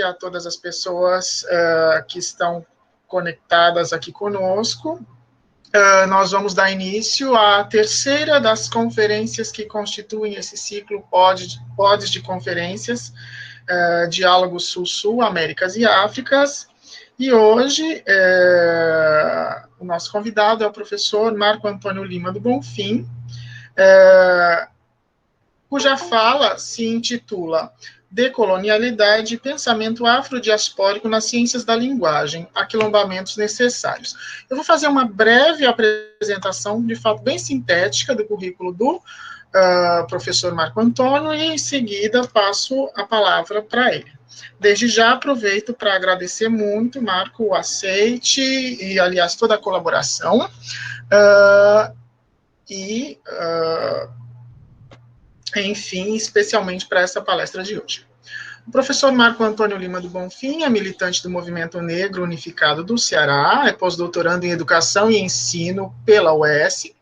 a todas as pessoas que estão conectadas aqui conosco. Nós vamos dar início à terceira das conferências que constituem esse ciclo Pods de conferências, Diálogo Sul-Sul, Américas e Áfricas. E hoje, o nosso convidado é o professor Marco Antônio Lima do Bonfim, cuja fala se intitula Decolonialidade e Pensamento Afrodiaspórico nas Ciências da Linguagem, Aquilombamentos Necessários. Eu vou fazer uma breve apresentação, de fato, bem sintética do currículo do professor Marco Antônio, e em seguida passo a palavra para ele. Desde já aproveito para agradecer muito, Marco, o aceite e, aliás, toda a colaboração. Enfim, especialmente para essa palestra de hoje. O professor Marco Antônio Lima do Bonfim é militante do Movimento Negro Unificado do Ceará, é pós-doutorando em Educação e Ensino pela UES,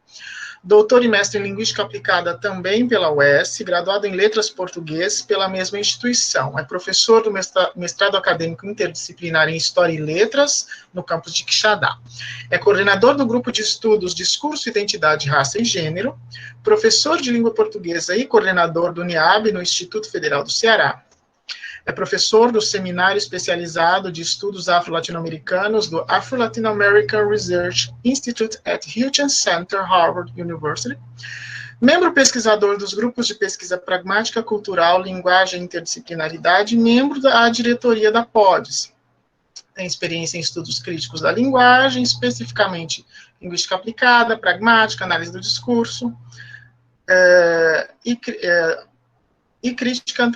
doutor e mestre em Linguística Aplicada também pela UES, graduado em Letras Português pela mesma instituição. É professor do mestrado acadêmico interdisciplinar em História e Letras, no campus de Quixadá. É coordenador do grupo de estudos Discurso, Identidade, Raça e Gênero, professor de língua portuguesa e coordenador do NIAB, no Instituto Federal do Ceará. É professor do Seminário Especializado de Estudos Afro-Latino-Americanos do Afro-Latin American Research Institute at Hutchins Center, Harvard University. Membro pesquisador dos grupos de pesquisa pragmática cultural, linguagem e interdisciplinaridade, membro da diretoria da PODES. Tem experiência em estudos críticos da linguagem, especificamente linguística aplicada, pragmática, análise do discurso, e crítica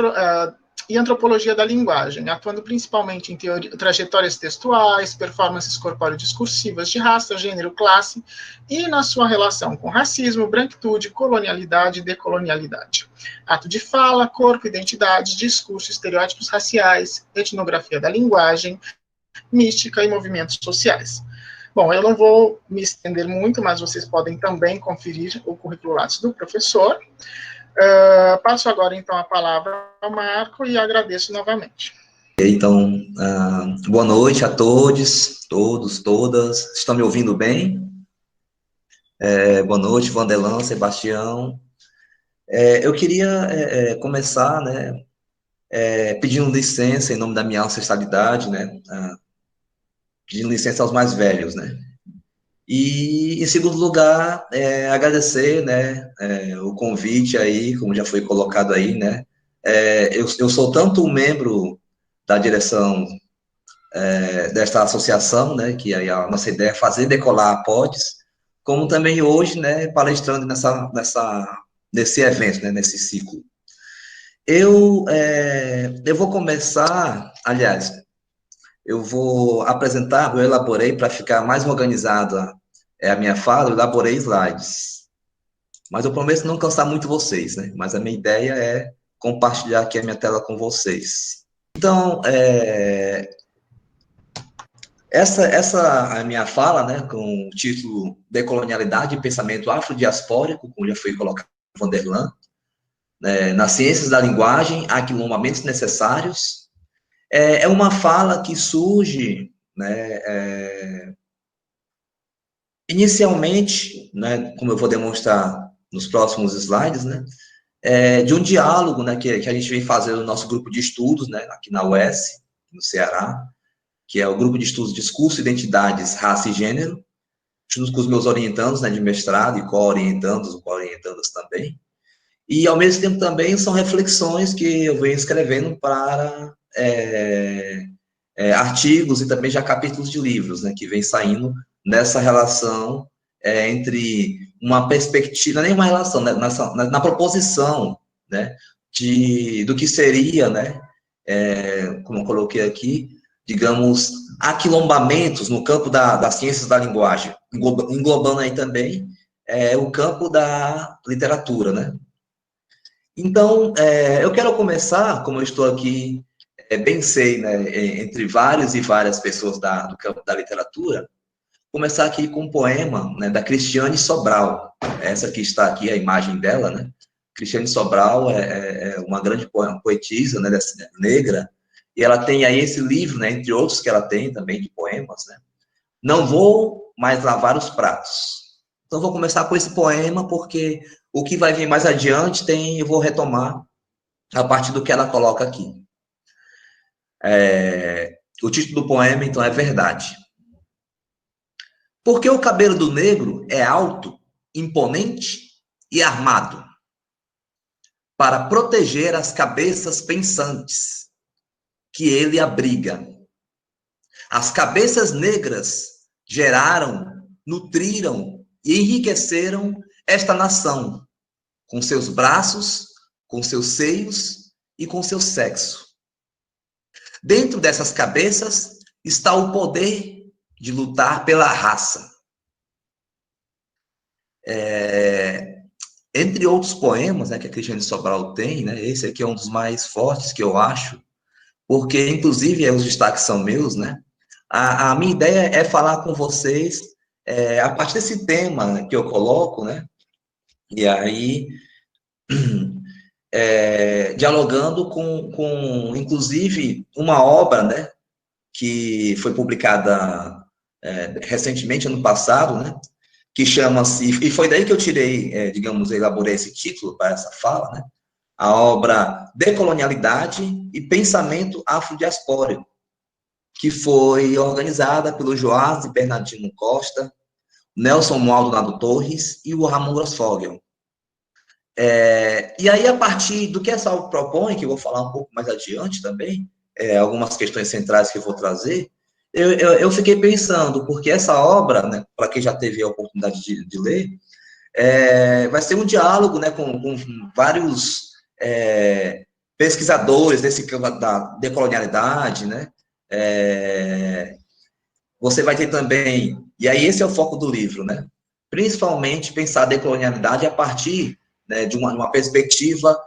e antropologia da linguagem, atuando principalmente em trajetórias textuais, performances corpóreo-discursivas de raça, gênero, classe, e na sua relação com racismo, branquitude, colonialidade e decolonialidade. Ato de fala, corpo, identidade, discurso, estereótipos raciais, etnografia da linguagem, mística e movimentos sociais. Bom, eu não vou me estender muito, mas vocês podem também conferir o currículo Lattes do professor. Passo agora, então, a palavra ao Marco e agradeço novamente. Então, boa noite a todos, todas. Estão me ouvindo bem? Boa noite, Vandelan, Sebastião. Eu queria começar, né, pedindo licença em nome da minha ancestralidade, né, pedindo licença aos mais velhos, né. E, em segundo lugar, agradecer, né, o convite aí, como já foi colocado aí, né, eu sou tanto um membro da direção desta associação, né, que aí a nossa ideia é fazer decolar a PODES, como também hoje, né, palestrando nesse evento, né, nesse ciclo. Eu vou começar, aliás, eu vou apresentar, eu elaborei, para ficar mais organizada a minha fala, eu elaborei slides. Mas eu prometo não cansar muito vocês, né? Mas a minha ideia é compartilhar aqui a minha tela com vocês. Então, essa a minha fala, né, com o título Decolonialidade e Pensamento Afrodiaspórico, como já foi colocado por Vanderlan, nas ciências da linguagem, aquilombamentos necessários. É uma fala que surge, né, inicialmente, né, como eu vou demonstrar nos próximos slides, né, de um diálogo, né, que a gente vem fazendo no nosso grupo de estudos, né, aqui na UES, no Ceará, que é o grupo de estudos Discurso, Identidades, Raça e Gênero, junto com os meus orientandos, né, de mestrado e co-orientandas também. E, ao mesmo tempo, também são reflexões que eu venho escrevendo para artigos e também já capítulos de livros, né, que vem saindo nessa relação entre uma perspectiva, nem uma relação, né, na proposição, né, do que seria, né, como eu coloquei aqui, digamos, aquilombamentos no campo das ciências da linguagem, englobando aí também o campo da literatura, né. Então, eu quero começar, como eu estou aqui, bem sei, né, entre vários e várias pessoas do campo da literatura, começar aqui com um poema, né, da Cristiane Sobral. Essa que está aqui, a imagem dela, né. Cristiane Sobral é uma grande poetisa, né, negra, e ela tem aí esse livro, né, entre outros que ela tem também de poemas, né? Não vou mais lavar os pratos. Então, vou começar com esse poema, porque o que vai vir mais adiante eu vou retomar a partir do que ela coloca aqui. O título do poema, então, é Verdade. Porque o cabelo do negro é alto, imponente e armado, para proteger as cabeças pensantes que ele abriga. As cabeças negras geraram, nutriram e enriqueceram esta nação, com seus braços, com seus seios e com seu sexo. Dentro dessas cabeças está o poder de lutar pela raça. Entre outros poemas, né, que a Cristiane Sobral tem, né, esse aqui é um dos mais fortes que eu acho, porque, inclusive, os destaques são meus, né? A minha ideia é falar com vocês a partir desse tema que eu coloco, né? E aí, dialogando com, inclusive, uma obra, né? Que foi publicada recentemente, ano passado, né? Que chama-se, e foi daí que eu tirei, digamos, elaborei esse título para essa fala, né? A obra Decolonialidade e Pensamento Afrodiaspórico, que foi organizada pelo Joás e Bernardino Costa, Nelson Maldonado Torres e o Ramon Grossfogel. E aí, a partir do que essa obra propõe, que eu vou falar um pouco mais adiante também, algumas questões centrais que eu vou trazer, eu fiquei pensando, porque essa obra, né, para quem já teve a oportunidade de ler, vai ser um diálogo, né, com vários pesquisadores desse campo da decolonialidade, né? Você vai ter também, e aí esse é o foco do livro, né? Principalmente pensar a decolonialidade a partir, né, de uma perspectiva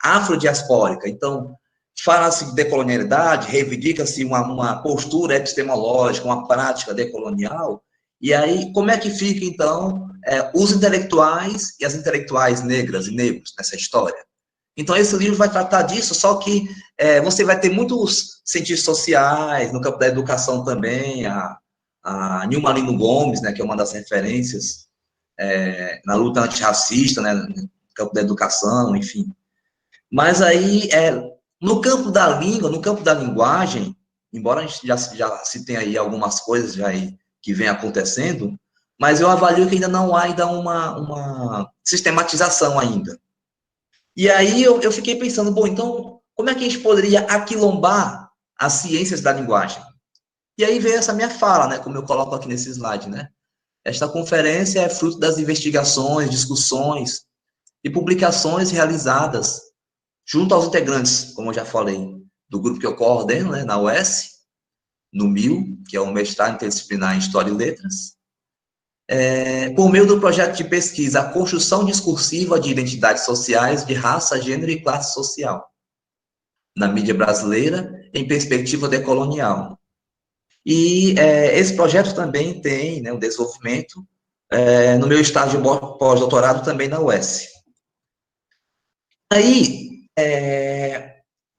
afrodiaspórica. Então, fala-se de decolonialidade, reivindica-se uma postura epistemológica, uma prática decolonial, e aí como é que fica, então, os intelectuais e as intelectuais negras e negros nessa história? Então, esse livro vai tratar disso, só que você vai ter muitos cientistas sociais, no campo da educação também, a Nilma Lino Gomes, né, que é uma das referências na luta antirracista, né, no campo da educação, enfim. Mas aí, no campo da língua, no campo da linguagem, embora a gente já se tenha aí algumas coisas já aí que vem acontecendo, mas eu avalio que ainda não há ainda uma sistematização ainda. E aí eu fiquei pensando, bom, então, como é que a gente poderia aquilombar as ciências da linguagem? E aí veio essa minha fala, né, como eu coloco aqui nesse slide, né? Esta conferência é fruto das investigações, discussões e publicações realizadas junto aos integrantes, como eu já falei, do grupo que eu coordeno, né, na UES, no MIL, que é o mestrado interdisciplinar em História e Letras, por meio do projeto de pesquisa A Construção Discursiva de Identidades Sociais de Raça, Gênero e Classe Social, na mídia brasileira, em perspectiva decolonial. E esse projeto também tem, né, um desenvolvimento no meu estágio de pós-doutorado também na UES. Aí,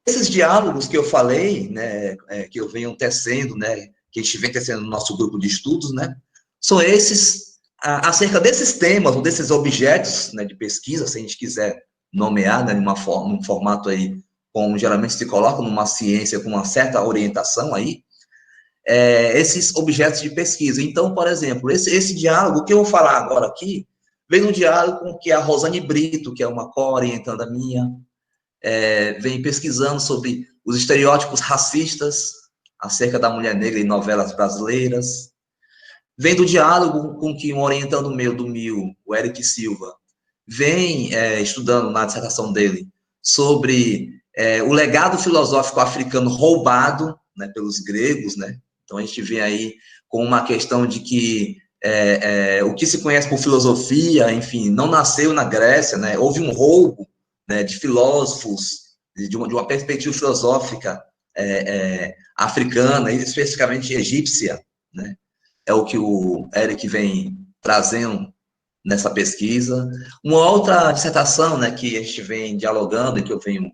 esses diálogos que eu falei, né, que eu venho tecendo, né, que a gente vem tecendo no nosso grupo de estudos, né, são esses, acerca desses temas, ou desses objetos, né, de pesquisa, se a gente quiser nomear, né, num formato aí, como geralmente se coloca numa ciência com uma certa orientação aí, esses objetos de pesquisa. Então, por exemplo, esse diálogo que eu vou falar agora aqui, vem no diálogo com que a Rosane Brito, que é uma co-orientanda minha, vem pesquisando sobre os estereótipos racistas acerca da mulher negra em novelas brasileiras. Vem do diálogo com que um orientando meu do MIL, o Eric Silva, vem estudando na dissertação dele sobre o legado filosófico africano roubado, né, pelos gregos, né? Então, a gente vê aí com uma questão de que o que se conhece por filosofia, enfim, não nasceu na Grécia, né? Houve um roubo, né, de filósofos, de uma perspectiva filosófica africana, e especificamente egípcia, né? É o que o Eric vem trazendo nessa pesquisa. Uma outra dissertação, né, que a gente vem dialogando e que eu venho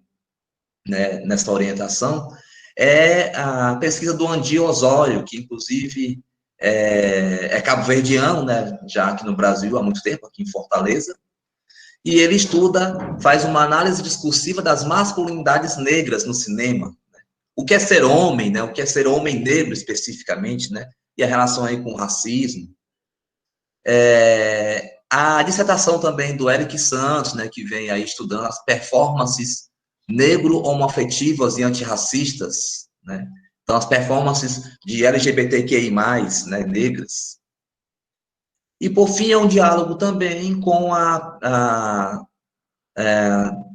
né, nessa orientação, é a pesquisa do Andi Osório, que inclusive é cabo-verdiano, né, já aqui no Brasil há muito tempo, aqui em Fortaleza, e ele faz uma análise discursiva das masculinidades negras no cinema. O que é ser homem, né, o que é ser homem negro especificamente, né, e a relação aí com o racismo. A dissertação também do Eric Santos, né, que vem aí estudando as performances negro-homoafetivas e antirracistas, né? Então, as performances de LGBTQI+, né, negras. E, por fim, é um diálogo também com a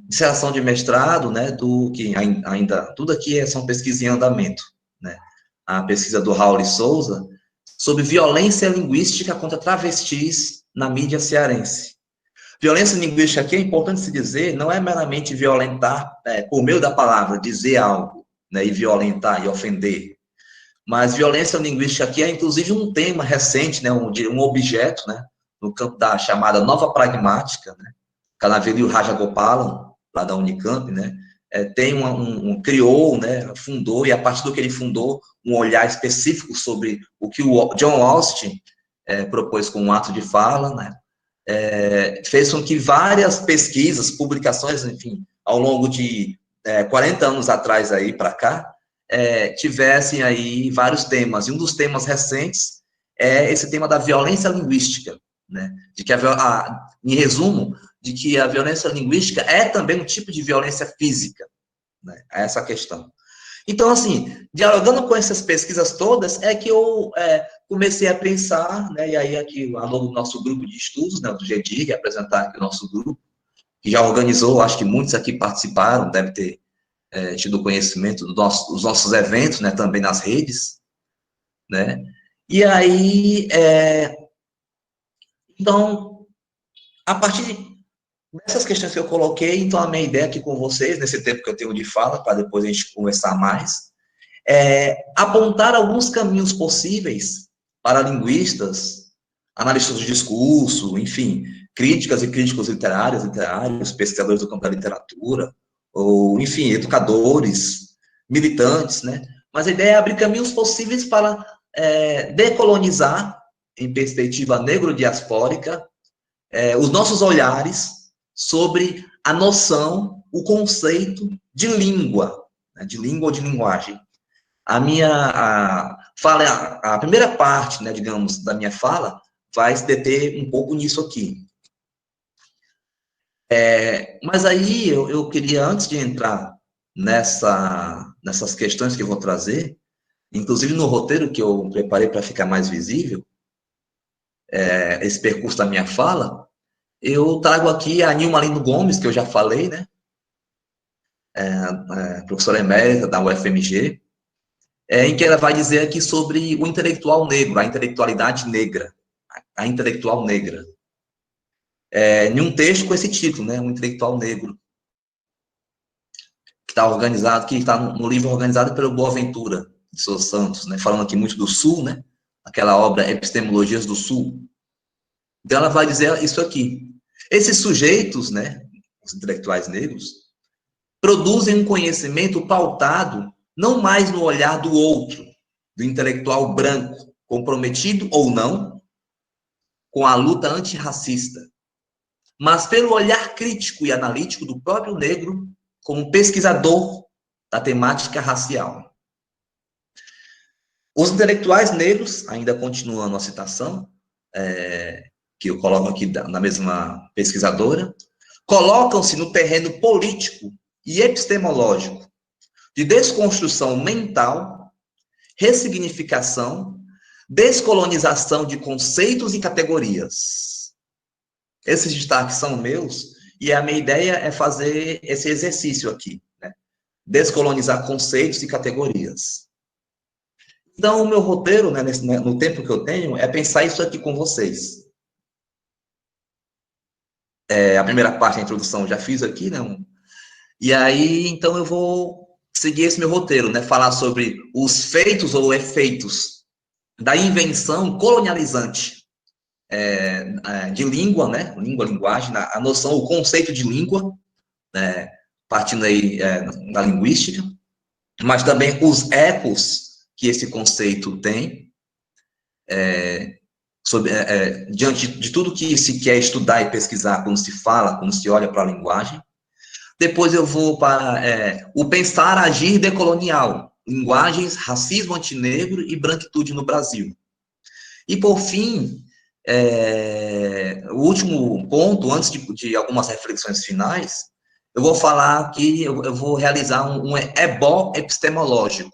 dissertação de mestrado, né, do que ainda, tudo aqui são pesquisas em andamento, né? A pesquisa do Raul Souza, sobre violência linguística contra travestis na mídia cearense. Violência linguística aqui, é importante se dizer, não é meramente violentar, por meio da palavra, dizer algo, né, e violentar e ofender, mas violência linguística aqui é, inclusive, um tema recente, né, um objeto, né, no campo da chamada nova pragmática, né, Kanaveru Rajagopalan, lá da Unicamp, né, criou, né, fundou, e a partir do que ele fundou, um olhar específico sobre o que o John Austin propôs com um ato de fala, né, fez com que várias pesquisas, publicações, enfim, ao longo de 40 anos atrás aí para cá, tivessem aí vários temas. E um dos temas recentes é esse tema da violência linguística, né? De que em resumo, de que a violência linguística é também um tipo de violência física, né? É essa questão. Então, assim, dialogando com essas pesquisas todas, é que eu comecei a pensar, né, e aí aqui, ao longo do nosso grupo de estudos, né, do GEDIG, apresentar aqui o nosso grupo, que já organizou, acho que muitos aqui participaram, deve ter tido conhecimento dos nossos eventos, né, também nas redes, né, e aí, então, a partir dessas questões que eu coloquei, então a minha ideia aqui com vocês, nesse tempo que eu tenho de fala, para depois a gente conversar mais, apontar alguns caminhos possíveis para linguistas, analistas do discurso, enfim, críticas e críticos literários, pesquisadores do campo da literatura, ou, enfim, educadores, militantes, né? Mas a ideia é abrir caminhos possíveis para decolonizar, em perspectiva negro-diaspórica, os nossos olhares sobre a noção, o conceito de língua, né? De língua ou de linguagem. A primeira parte, né, digamos, da minha fala, vai se deter um pouco nisso aqui. Mas aí eu queria, antes de entrar nessas questões que eu vou trazer, inclusive no roteiro que eu preparei para ficar mais visível, esse percurso da minha fala, eu trago aqui a Nilma Lino Gomes, que eu já falei, né, professora emérita da UFMG, em que ela vai dizer aqui sobre o intelectual negro, a intelectualidade negra, a intelectual negra. Em um texto com esse título, né, um intelectual negro, que está no livro organizado pelo Boaventura de Souza Santos, né, falando aqui muito do Sul, né, aquela obra Epistemologias do Sul. Então ela vai dizer isso aqui. Esses sujeitos, né, os intelectuais negros, produzem um conhecimento pautado não mais no olhar do outro, do intelectual branco, comprometido ou não com a luta antirracista, mas pelo olhar crítico e analítico do próprio negro como pesquisador da temática racial. Os intelectuais negros, ainda continuando a citação, que eu coloco aqui na mesma pesquisadora, colocam-se no terreno político e epistemológico de desconstrução mental, ressignificação, descolonização de conceitos e categorias. Esses destaques são meus, e a minha ideia é fazer esse exercício aqui, né? Descolonizar conceitos e categorias. Então, o meu roteiro, né, no tempo que eu tenho, é pensar isso aqui com vocês. A primeira parte da introdução eu já fiz aqui, né? E aí, então, eu vou seguir esse meu roteiro, né? Falar sobre os feitos ou efeitos da invenção colonializante de língua, né? Língua, linguagem, a noção, o conceito de língua, né? partindo aí da linguística, mas também os ecos que esse conceito tem, diante de tudo que se quer estudar e pesquisar quando se fala, quando se olha para a linguagem. Depois eu vou para o pensar, agir decolonial, linguagens, racismo antinegro e branquitude no Brasil. E, por fim, o último ponto, antes de algumas reflexões finais, eu vou falar que eu vou realizar um ebó epistemológico,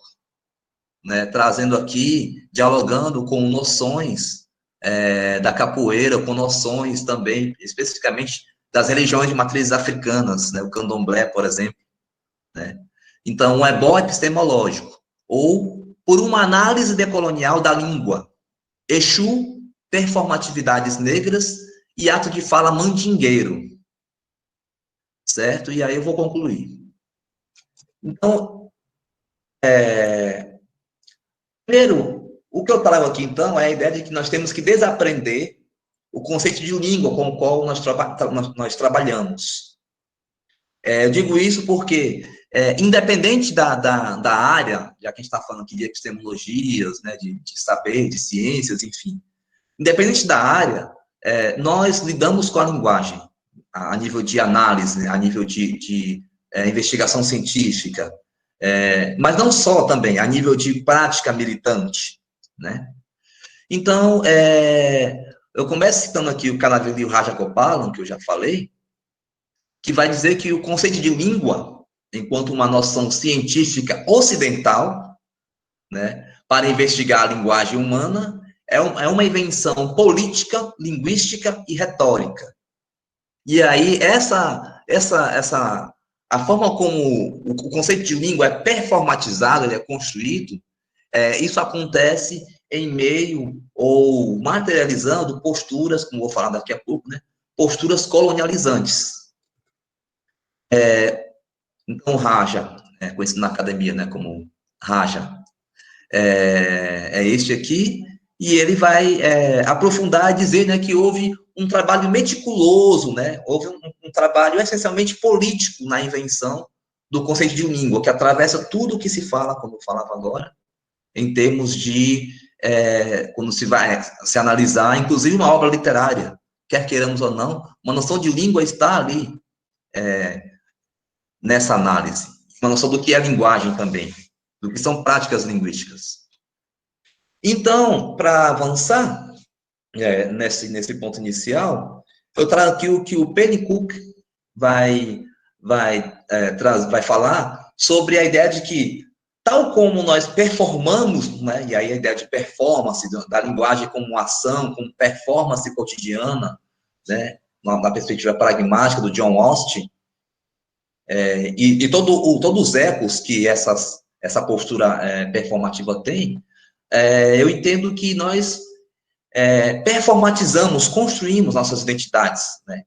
né, trazendo aqui, dialogando com noções da capoeira, com noções também, especificamente, das religiões de matrizes africanas, né, o candomblé, por exemplo. Né? Então, um ebó epistemológico, ou por uma análise decolonial da língua, Exu, performatividades negras e ato de fala mandingueiro. Certo? E aí eu vou concluir. Então, primeiro, o que eu trago aqui, então, é a ideia de que nós temos que desaprender o conceito de língua com o qual nós trabalhamos. Eu digo isso porque, independente da área, já que a gente está falando aqui de epistemologias, né, de saber, de ciências, enfim, independente da área, nós lidamos com a linguagem, a nível de análise, a nível de investigação científica, mas não só também, a nível de prática militante, né? Então, eu começo citando aqui o Kanaveli Rajagopalan, que eu já falei, que vai dizer que o conceito de língua, enquanto uma noção científica ocidental, né, para investigar a linguagem humana, é uma invenção política, linguística e retórica. E aí, a forma como o conceito de língua é performatizado, ele é construído, isso acontece em meio ou materializando posturas, como vou falar daqui a pouco, né, posturas colonializantes. Então, Raja, conhecido na academia, né, como Raja, este aqui, e ele vai aprofundar e dizer, né, que houve um trabalho meticuloso, né, houve um trabalho essencialmente político na invenção do conceito de língua, que atravessa tudo o que se fala, como eu falava agora, em termos de, quando se vai se analisar, inclusive uma obra literária, quer queiramos ou não, uma noção de língua está ali, nessa análise, uma noção do que é linguagem também, do que são práticas linguísticas. Então, para avançar nesse ponto inicial, eu trago aqui o que o Pennycook vai falar sobre a ideia de que, tal como nós performamos, né, e aí a ideia de performance, da linguagem como ação, como performance cotidiana, né, na perspectiva pragmática do John Austin, e todos os ecos que essa postura performativa tem, eu entendo que nós performatizamos, construímos nossas identidades, né,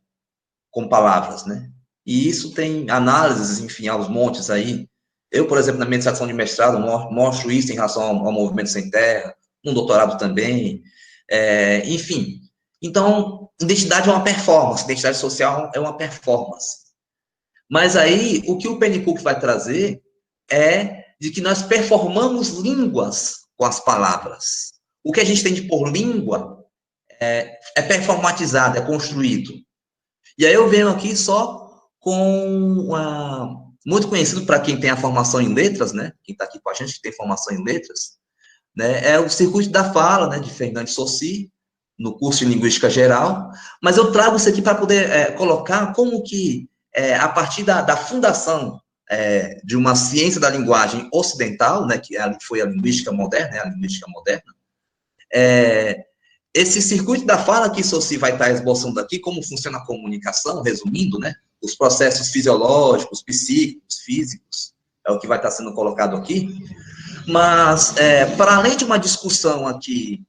com palavras, né, e isso tem análises, enfim, aos montes aí. Eu, por exemplo, na minha dissertação de mestrado, mostro isso em relação ao movimento sem terra, no doutorado também, enfim. Então, identidade é uma performance, identidade social é uma performance. Mas aí, o que o Pennycook vai trazer é de que nós performamos línguas com as palavras. O que a gente tem de por língua é performatizado, é construído. E aí eu venho aqui só com muito conhecido para quem tem a formação em letras, né? Quem está aqui com a gente, que tem formação em letras, né? É o Circuito da Fala, né? De Fernando Saussure, no curso de Linguística Geral. Mas eu trago isso aqui para poder colocar como que, a partir da fundação de uma ciência da linguagem ocidental, né? Que foi a linguística moderna, né? A linguística moderna, esse circuito da fala que Saussure vai estar esboçando aqui, como funciona a comunicação, resumindo, né? Os processos fisiológicos, psíquicos, físicos, é o que vai estar sendo colocado aqui. Mas, para além de uma discussão aqui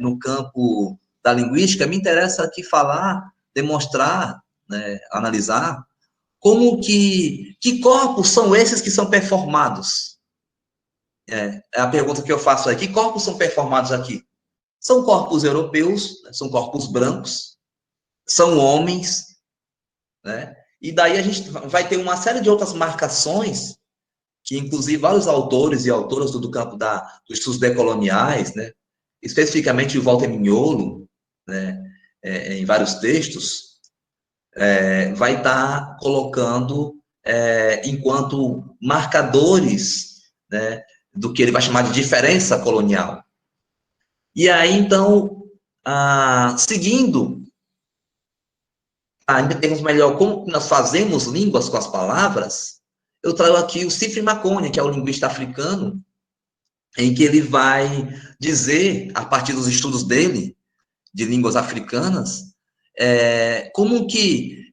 no campo da linguística, me interessa aqui falar, demonstrar, né, analisar, como que corpos são esses que são performados? É a pergunta que eu faço aqui. Que corpos são performados aqui? São corpos europeus, são corpos brancos, são homens, né? E daí a gente vai ter uma série de outras marcações, que inclusive vários autores e autoras do campo dos estudos decoloniais, né, especificamente o Walter Mignolo, né, em vários textos, vai estar colocando enquanto marcadores, né, do que ele vai chamar de diferença colonial. E aí, então, seguindo, ainda temos melhor como nós fazemos línguas com as palavras, eu trago aqui o Sifri Makonnen, que é o linguista africano, em que ele vai dizer, a partir dos estudos dele, de línguas africanas, como que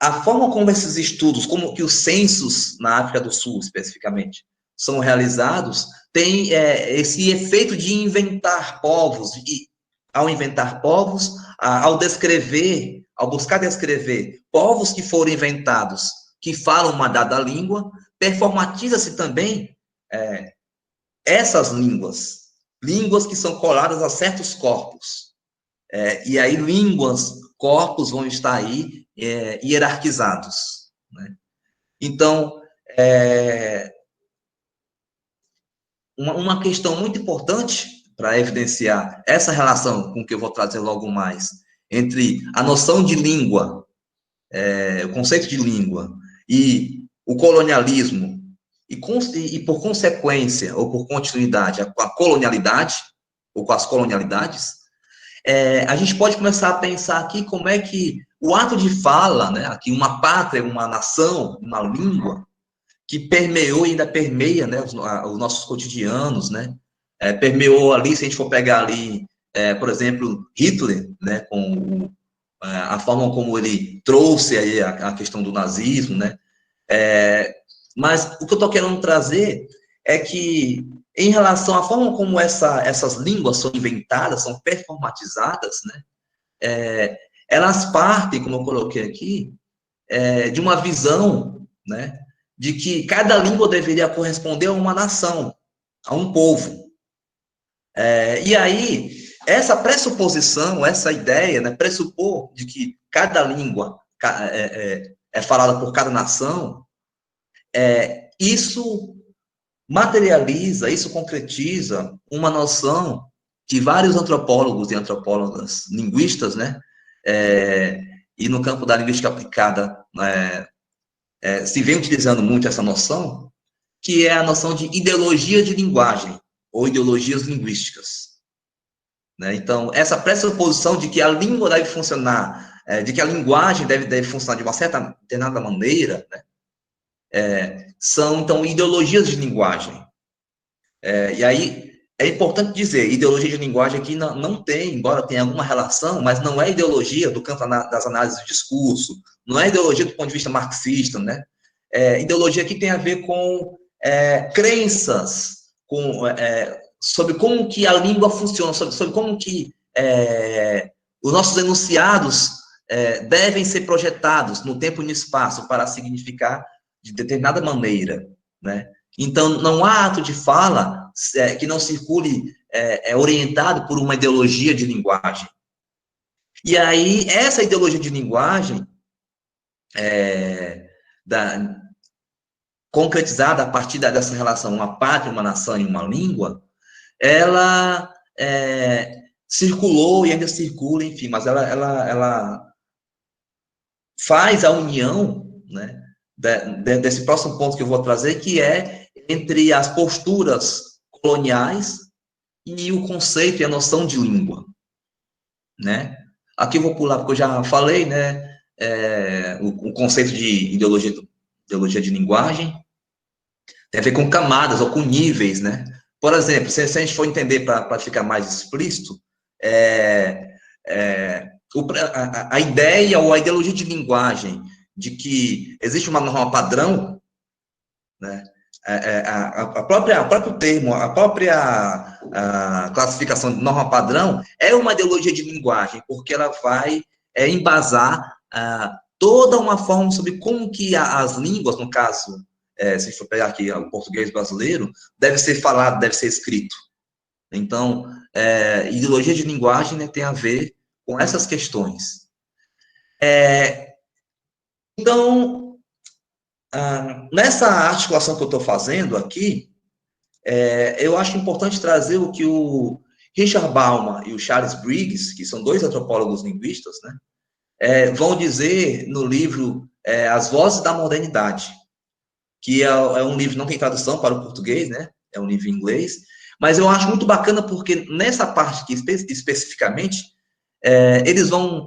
a forma como esses estudos, como que os censos na África do Sul, especificamente, são realizados, tem esse efeito de inventar povos, e ao inventar povos, ao descrever, ao buscar descrever povos que foram inventados, que falam uma dada língua, performatiza-se também essas línguas que são coladas a certos corpos. E aí corpos vão estar aí hierarquizados. Né? Então, uma questão muito importante para evidenciar essa relação com que eu vou trazer logo mais, entre a noção de língua, o conceito de língua, e o colonialismo, e por consequência, ou por continuidade, com a colonialidade, ou com as colonialidades, a gente pode começar a pensar aqui como é que o ato de fala, né, aqui uma pátria, uma nação, uma língua, que permeou e ainda permeia, né, os nossos cotidianos, né, permeou ali, se a gente for pegar ali, por exemplo, Hitler, né, com a forma como ele trouxe aí a questão do nazismo, né, mas o que eu estou querendo trazer é que, em relação à forma como essas línguas são inventadas, são performatizadas, né, elas partem, como eu coloquei aqui, de uma visão, né, de que cada língua deveria corresponder a uma nação, a um povo. E aí, essa pressuposição, essa ideia, né, pressupor de que cada língua é falada por cada nação, isso materializa, isso concretiza uma noção que vários antropólogos e antropólogas linguistas, né, e no campo da linguística aplicada, se vem utilizando muito essa noção, que é a noção de ideologia de linguagem, ou ideologias linguísticas. Né? Então, essa pressuposição de que a língua deve funcionar, de que a linguagem deve funcionar de uma certa determinada maneira, né? São, então, ideologias de linguagem. E aí, é importante dizer, ideologia de linguagem aqui não tem, embora tenha alguma relação, mas não é ideologia do campo das análises do discurso, não é ideologia do ponto de vista marxista, né? Ideologia aqui tem a ver com crenças, sobre como que a língua funciona, sobre como que os nossos enunciados devem ser projetados no tempo e no espaço para significar de determinada maneira, né? Então, não há ato de fala que não circule orientado por uma ideologia de linguagem. E aí, essa ideologia de linguagem, concretizada a partir dessa relação, uma pátria, uma nação e uma língua, ela circulou e ainda circula, enfim, mas ela faz a união, né, desse próximo ponto que eu vou trazer, que é entre as posturas coloniais e o conceito e a noção de língua, né? Aqui eu vou pular, porque eu já falei, né, o conceito de ideologia de linguagem tem a ver com camadas ou com níveis, né? Por exemplo, se a gente for entender para ficar mais explícito, a ideia ou a ideologia de linguagem de que existe uma norma padrão, né? O próprio termo, a própria classificação de norma padrão é uma ideologia de linguagem, porque ela vai embasar toda uma forma sobre como que as línguas, no caso, se a gente for pegar aqui o português brasileiro, deve ser falado, deve ser escrito. Então, ideologia de linguagem, né, tem a ver com essas questões. Então, nessa articulação que eu estou fazendo aqui, eu acho importante trazer o que o Richard Bauman e o Charles Briggs, que são dois antropólogos linguistas, né, vão dizer no livro As Vozes da Modernidade, que é um livro, não tem tradução para o português, né, é um livro em inglês, mas eu acho muito bacana porque nessa parte aqui, especificamente, eles vão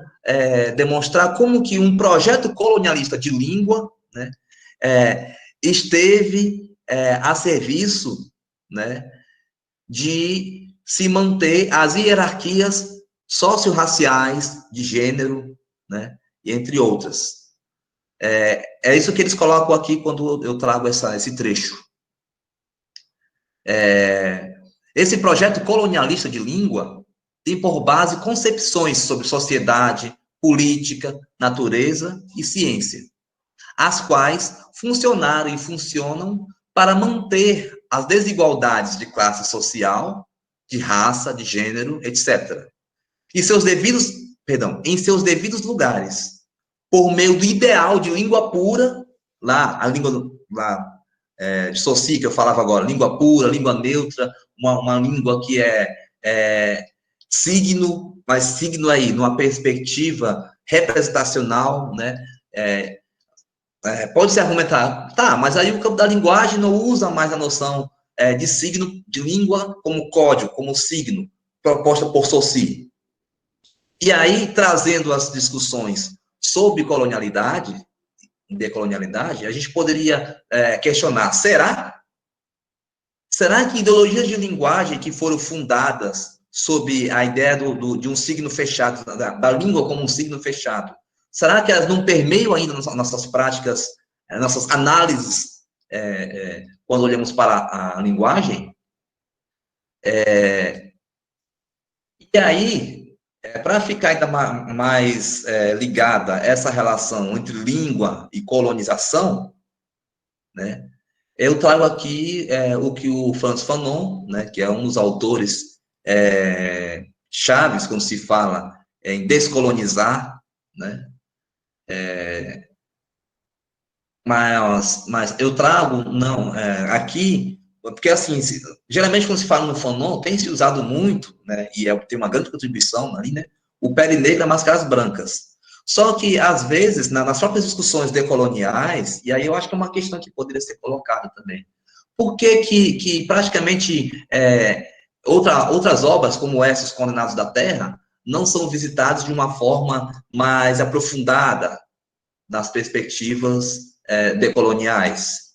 demonstrar como que um projeto colonialista de língua, né, esteve a serviço, né, de se manter as hierarquias socio-raciais, de gênero, né, entre outras. É isso que eles colocam aqui quando eu trago esse trecho. Esse projeto colonialista de língua tem por base concepções sobre sociedade, política, natureza e ciência, as quais funcionaram e funcionam para manter as desigualdades de classe social, de raça, de gênero, etc. Em seus devidos lugares, por meio do ideal de língua pura, a língua de Saussure, que eu falava agora, língua pura, língua neutra, uma língua que signo, mas signo aí, numa perspectiva representacional, né? Pode se argumentar, tá, mas aí o campo da linguagem não usa mais a noção de signo, de língua como código, como signo, proposta por Saussure. E aí, trazendo as discussões sobre colonialidade, decolonialidade, a gente poderia questionar, será que ideologias de linguagem que foram fundadas sob a ideia de um signo fechado, da língua como um signo fechado, será que elas não permeiam ainda nossas práticas, nossas análises, quando olhamos para a linguagem? E aí, para ficar ainda mais ligada essa relação entre língua e colonização, né, eu trago aqui o que o Frantz Fanon, né, que é um dos autores chaves quando se fala em descolonizar, né, mas eu trago, aqui, porque assim, geralmente quando se fala no Fanon, tem se usado muito, né, e tem uma grande contribuição ali, né, o pele negra, máscaras brancas. Só que, às vezes, nas próprias discussões decoloniais, e aí eu acho que é uma questão que poderia ser colocada também, por que praticamente outras obras, como essas, Condenados da Terra, não são visitadas de uma forma mais aprofundada nas perspectivas decoloniais?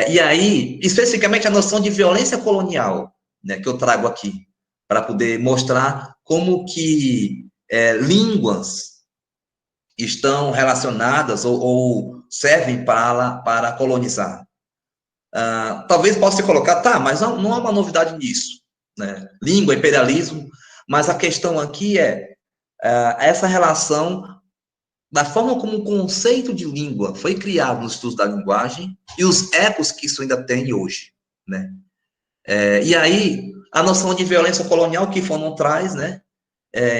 E aí, especificamente, a noção de violência colonial, né, que eu trago aqui, para poder mostrar como que línguas estão relacionadas ou servem para colonizar. Talvez possa ser colocado, tá, mas não há uma novidade nisso, né? Língua, imperialismo, mas a questão aqui essa relação da forma como o conceito de língua foi criado nos estudos da linguagem e os ecos que isso ainda tem hoje, né? E aí, a noção de violência colonial que Fanon traz, né?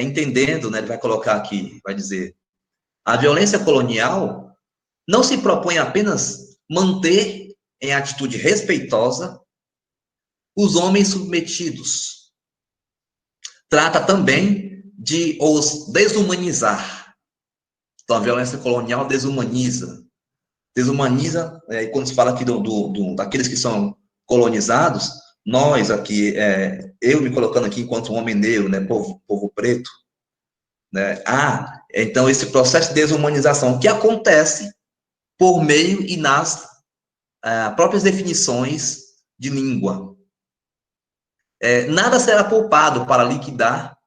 Entendendo, né? Ele vai colocar aqui, vai dizer, a violência colonial não se propõe apenas manter em atitude respeitosa os homens submetidos. Trata também de os desumanizar. Então, a violência colonial desumaniza. Desumaniza, quando se fala aqui daqueles que são colonizados, nós aqui, eu me colocando aqui enquanto um homem negro, né, povo preto, né, então esse processo de desumanização que acontece por meio e nas próprias definições de língua. Nada será poupado para liquidar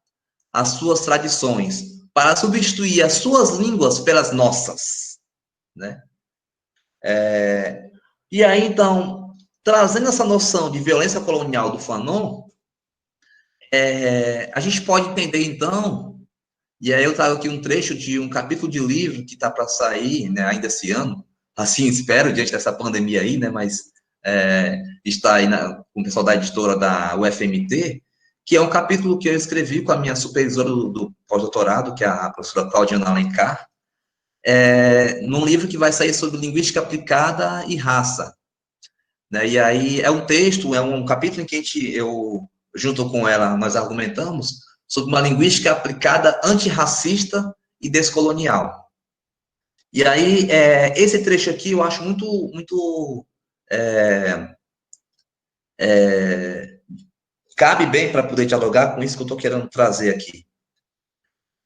as suas tradições, para substituir as suas línguas pelas nossas, né? E aí, então, trazendo essa noção de violência colonial do Fanon, a gente pode entender, então, e aí eu trago aqui um trecho de um capítulo de livro que está para sair, né, ainda esse ano, assim espero, diante dessa pandemia aí, né, mas está aí com o pessoal da editora da UFMT, que é um capítulo que eu escrevi com a minha supervisora do pós-doutorado, que é a professora Claudiana Alencar, num livro que vai sair sobre linguística aplicada e raça, né? E aí é um texto, é um capítulo em que eu junto com ela, nós argumentamos sobre uma linguística aplicada antirracista e descolonial. E aí, esse trecho aqui eu acho muito cabe bem para poder dialogar com isso que eu estou querendo trazer aqui.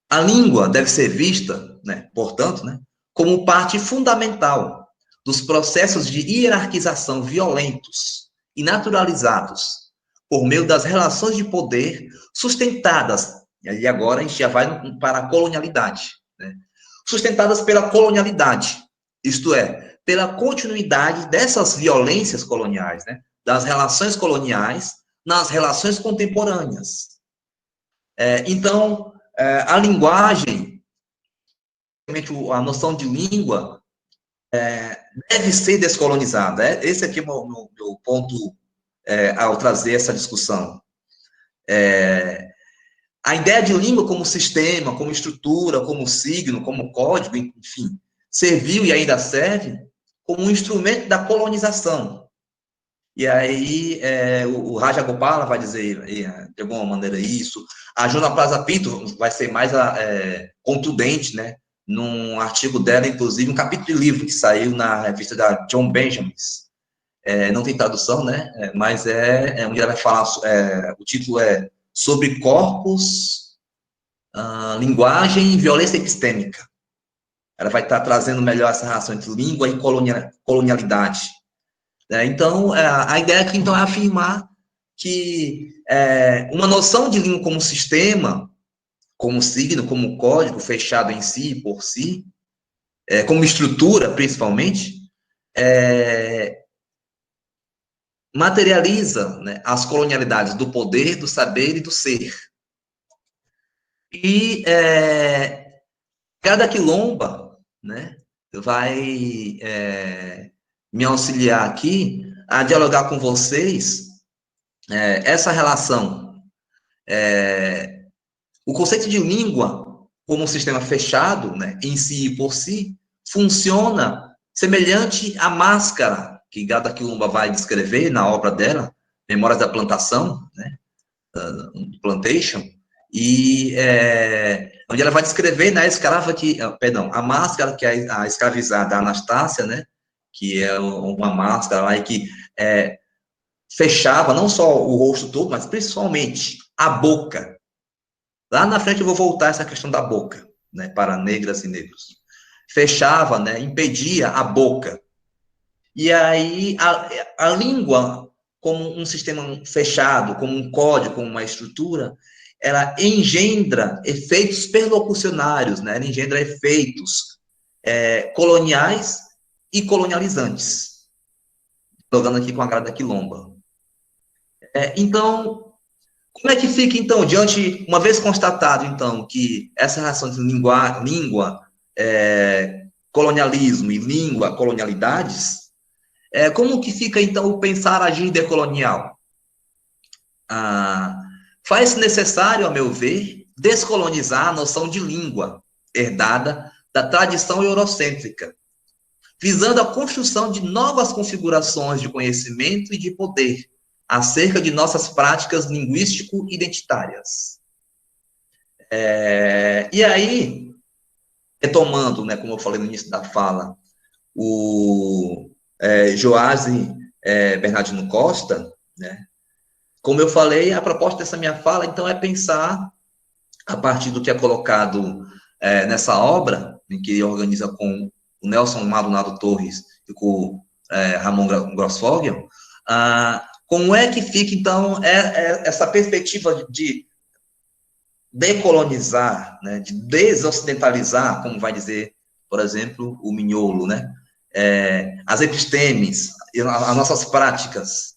A língua deve ser vista, né, portanto, né, como parte fundamental dos processos de hierarquização violentos e naturalizados por meio das relações de poder sustentadas, e agora a gente já vai para a colonialidade, né, sustentadas pela colonialidade, isto é, pela continuidade dessas violências coloniais, né, das relações coloniais nas relações contemporâneas. Então, a linguagem, a noção de língua, deve ser descolonizada. Esse aqui é o meu ponto ao trazer essa discussão. A ideia de língua como sistema, como estrutura, como signo, como código, enfim, serviu e ainda serve como um instrumento da colonização. E aí, o Raja Gopala vai dizer, de alguma maneira, isso. A Juna Plaza Pinto vai ser mais contundente, né? Num artigo dela, inclusive, um capítulo de livro que saiu na revista da John Benjamin. Não tem tradução, né? Mas onde ela vai falar, o título é Sobre Corpos, Linguagem e Violência Epistêmica. Ela vai estar trazendo melhor essa relação entre língua e colonialidade. Então, a ideia aqui, então, é afirmar que uma noção de língua como sistema, como signo, como código fechado em si, por si, como estrutura, principalmente, materializa, né, as colonialidades do poder, do saber e do ser. E cada quilomba, né, vai me auxiliar aqui a dialogar com vocês essa relação. O conceito de língua como um sistema fechado, né, em si e por si, funciona semelhante à máscara que Gada Quilomba vai descrever na obra dela, Memórias da Plantação, né, Plantation, e onde ela vai descrever, né, a máscara que é a escravizada Anastácia, né, que é uma máscara lá e que fechava não só o rosto todo, mas principalmente a boca. Lá na frente eu vou voltar a essa questão da boca, né, para negras e negros. Fechava, né, impedia a boca. E aí a língua, como um sistema fechado, como um código, como uma estrutura, ela engendra efeitos perlocucionários, né, ela engendra efeitos coloniais e colonializantes. Jogando aqui com a Grada Quilomba. Então, como é que fica, então, uma vez constatado, então, que essa relação entre língua, colonialismo e língua, colonialidades, como que fica, então, o pensar agir decolonial? Faz-se necessário, a meu ver, descolonizar a noção de língua, herdada da tradição eurocêntrica, visando a construção de novas configurações de conhecimento e de poder, acerca de nossas práticas linguístico-identitárias. E aí, retomando, né, como eu falei no início da fala, o Joásio Bernardino Costa, né, como eu falei, a proposta dessa minha fala, então, é pensar, a partir do que é colocado nessa obra, em que ele organiza com o Nelson Maldonado Torres e com o Ramon Grossfogel, como é que fica, então, essa perspectiva de decolonizar, né, de desocidentalizar, como vai dizer, por exemplo, o Mignolo, né, as epistemes, as nossas práticas,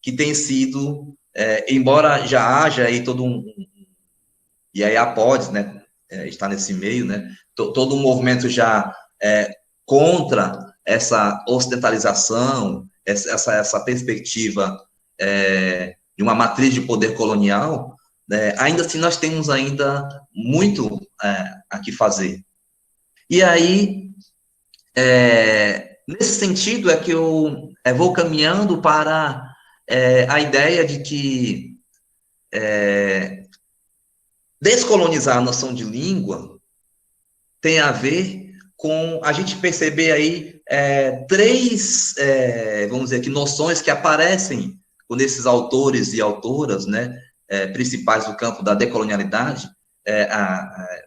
que têm sido, embora já haja aí e aí a PODES, né, está nesse meio, né, todo um movimento já contra essa ocidentalização, essa perspectiva de uma matriz de poder colonial, ainda assim nós temos ainda muito a que fazer. E aí, nesse sentido, é que eu vou caminhando para a ideia de que descolonizar a noção de língua tem a ver com a gente perceber aí três, vamos dizer aqui, noções que aparecem quando esses autores e autoras, né, principais do campo da decolonialidade,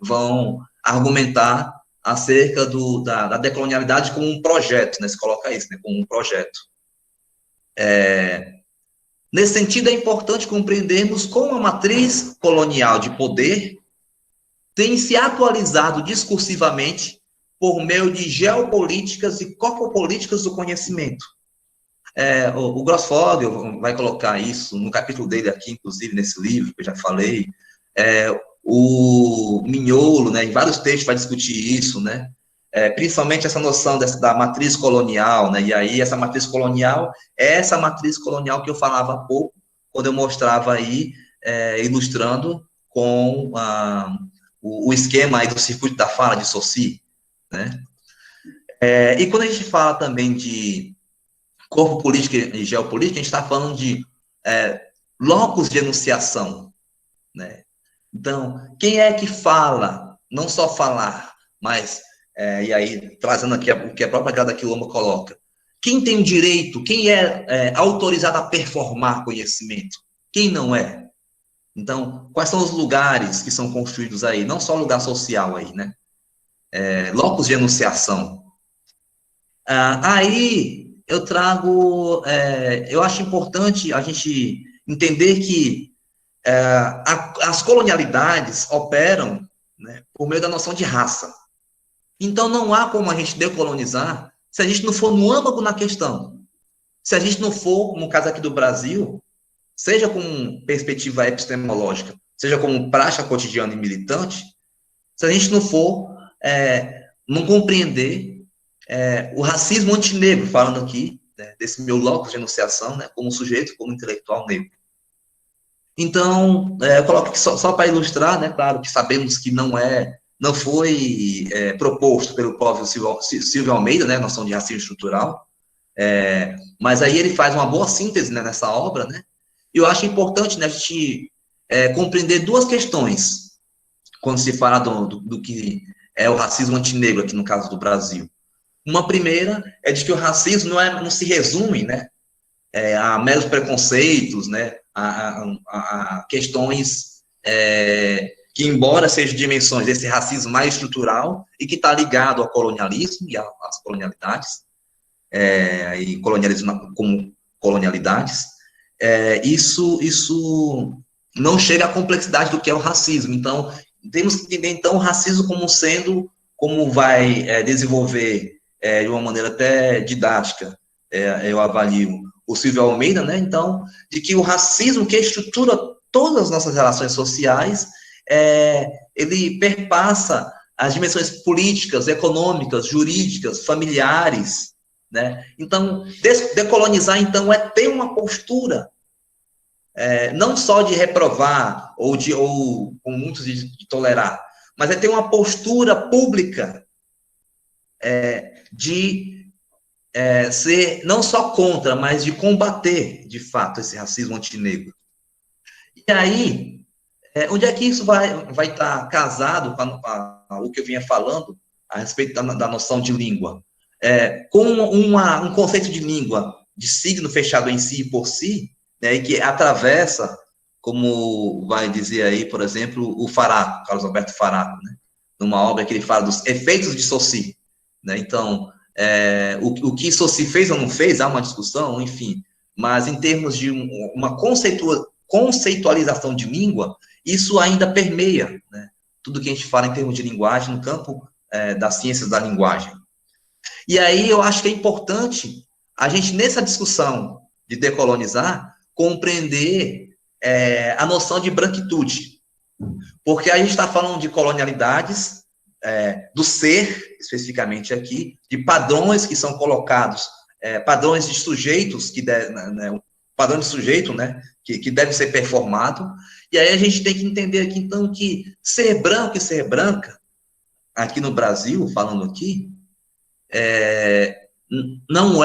vão argumentar acerca da decolonialidade como um projeto, né, se coloca isso, né, como um projeto. Nesse sentido, é importante compreendermos como a matriz colonial de poder tem se atualizado discursivamente por meio de geopolíticas e cosmopolíticas do conhecimento. O Grossfogel vai colocar isso no capítulo dele aqui, inclusive, nesse livro que eu já falei. O Mignolo, né, em vários textos vai discutir isso, né? Principalmente essa noção da matriz colonial, né? E aí essa matriz colonial é essa matriz colonial que eu falava há pouco, quando eu mostrava aí, ilustrando com o esquema aí do circuito da fala de Saussure, né? E quando a gente fala também de corpo político e geopolítica, a gente está falando de locus de enunciação, né? Então, quem é que fala, não só falar, mas, e aí, trazendo aqui o que a própria Grada Quilombo coloca, quem tem o direito, quem é autorizado a performar conhecimento, quem não é? Então, quais são os lugares que são construídos aí? Não só lugar social aí, né? Locus de enunciação. Aí, eu trago, eu acho importante a gente entender que as colonialidades operam, né, por meio da noção de raça. Então, não há como a gente decolonizar se a gente não for no âmago na questão. Se a gente não for, no caso aqui do Brasil, seja com perspectiva epistemológica, seja como prática cotidiana e militante, se a gente não for, não compreender o racismo antinegro, falando aqui, né, desse meu locus de enunciação, né, como sujeito, como intelectual negro. Então, eu coloco aqui só para ilustrar, né, claro que sabemos que não foi proposto pelo próprio Silvio Almeida, né, noção de racismo estrutural, mas aí ele faz uma boa síntese, né, nessa obra, né, e eu acho importante, né, a gente compreender duas questões quando se fala do que é o racismo antinegro aqui no caso do Brasil. Uma primeira é de que o racismo não se resume, né, a meros preconceitos, né, a questões que, embora sejam dimensões desse racismo mais estrutural e que está ligado ao colonialismo e às colonialidades, e colonialismo como colonialidades, isso não chega à complexidade do que é o racismo. Então, temos que entender, então, o racismo como sendo, como vai desenvolver de uma maneira até didática, eu avalio o Silvio Almeida, né, então, de que o racismo que estrutura todas as nossas relações sociais, ele perpassa as dimensões políticas, econômicas, jurídicas, familiares, né, então, decolonizar, então, é ter uma postura, não só de reprovar, ou com muitos de tolerar, mas é ter uma postura pública de ser não só contra, mas de combater, de fato, esse racismo antinegro. E aí, onde é que isso vai estar casado com o que eu vinha falando a respeito da noção de língua? Com um conceito de língua, de signo fechado em si e por si, né, e que atravessa, como vai dizer aí, por exemplo, o Faraco, Carlos Alberto Faraco, né, numa obra que ele fala dos efeitos de Saussure, né, então, o que Saussure fez ou não fez, há uma discussão, enfim, mas em termos de uma conceitualização de língua, isso ainda permeia, né, tudo que a gente fala em termos de linguagem no campo das ciências da linguagem. E aí eu acho que é importante a gente, nessa discussão de decolonizar, compreender a noção de branquitude, porque a gente está falando de colonialidades, do ser, especificamente aqui, de padrões que são colocados, padrões de sujeitos, padrão de sujeito, né, que deve ser performado, e aí a gente tem que entender aqui, então, que ser branco e ser branca aqui no Brasil, falando aqui, não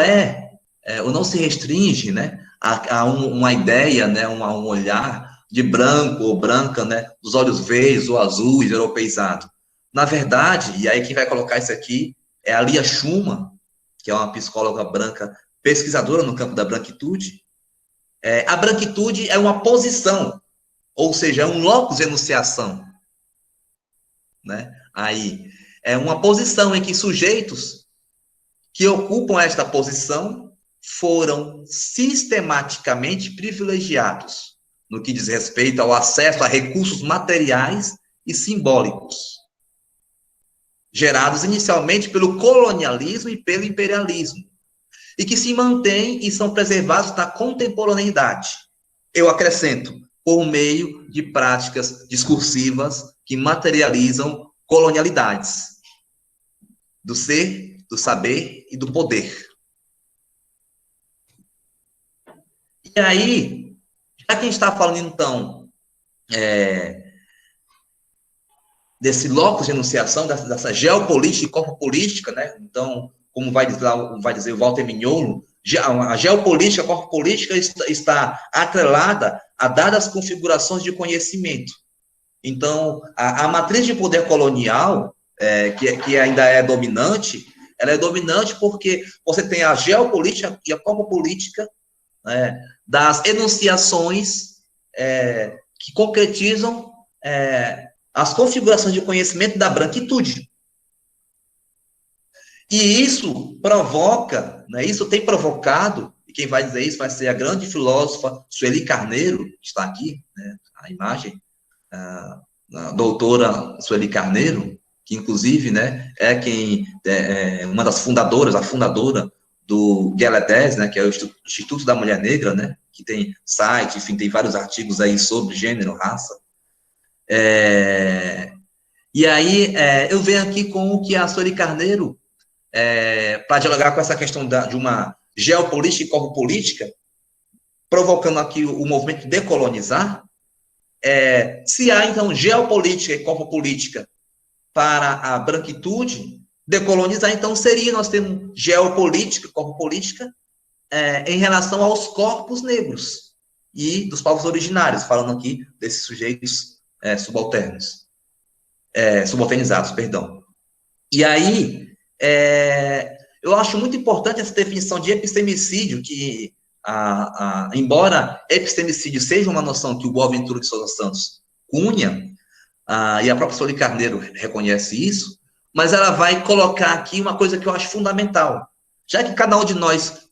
ou não se restringe, né, a uma ideia, né, um olhar de branco ou branca, né, dos olhos verdes ou azuis, europeizado. Na verdade, e aí quem vai colocar isso aqui é a Lia Schumann, que é uma psicóloga branca, pesquisadora no campo da branquitude. A branquitude é uma posição, ou seja, é um locus enunciação, né? Aí, é uma posição em que sujeitos que ocupam esta posição foram sistematicamente privilegiados no que diz respeito ao acesso a recursos materiais e simbólicos, gerados inicialmente pelo colonialismo e pelo imperialismo, e que se mantêm e são preservados na contemporaneidade. Eu acrescento, por meio de práticas discursivas que materializam colonialidades do ser, do saber e do poder. E aí, já que a gente está falando, então, desse locus de enunciação, dessa geopolítica e corpopolítica, né? Então, como vai dizer o Walter Mignolo, a geopolítica, a corpopolítica está atrelada a dadas configurações de conhecimento. Então, a matriz de poder colonial, que ainda é dominante, ela é dominante porque você tem a geopolítica e a corpopolítica das enunciações que concretizam as configurações de conhecimento da branquitude. E isso provoca, né, isso tem provocado, e quem vai dizer isso vai ser a grande filósofa Sueli Carneiro, que está aqui, né, a imagem, a doutora Sueli Carneiro, que inclusive, né, uma das fundadoras, a fundadora do GELEDES, né, que é o Instituto da Mulher Negra, né, que tem site, enfim, tem vários artigos aí sobre gênero, raça. E aí, eu venho aqui com o que a Sueli Carneiro, para dialogar com essa questão de uma geopolítica e corpopolítica, provocando aqui o movimento de decolonizar, se há, então, geopolítica e corpopolítica para a branquitude, decolonizar, então, seria, nós temos geopolítica e corpopolítica em relação aos corpos negros e dos povos originários, falando aqui desses sujeitos subalternizados, perdão. E aí, eu acho muito importante essa definição de epistemicídio, que, embora epistemicídio seja uma noção que o Boaventura de Souza Santos cunha, e a própria Sueli Carneiro reconhece isso, mas ela vai colocar aqui uma coisa que eu acho fundamental. Já que cada um de nós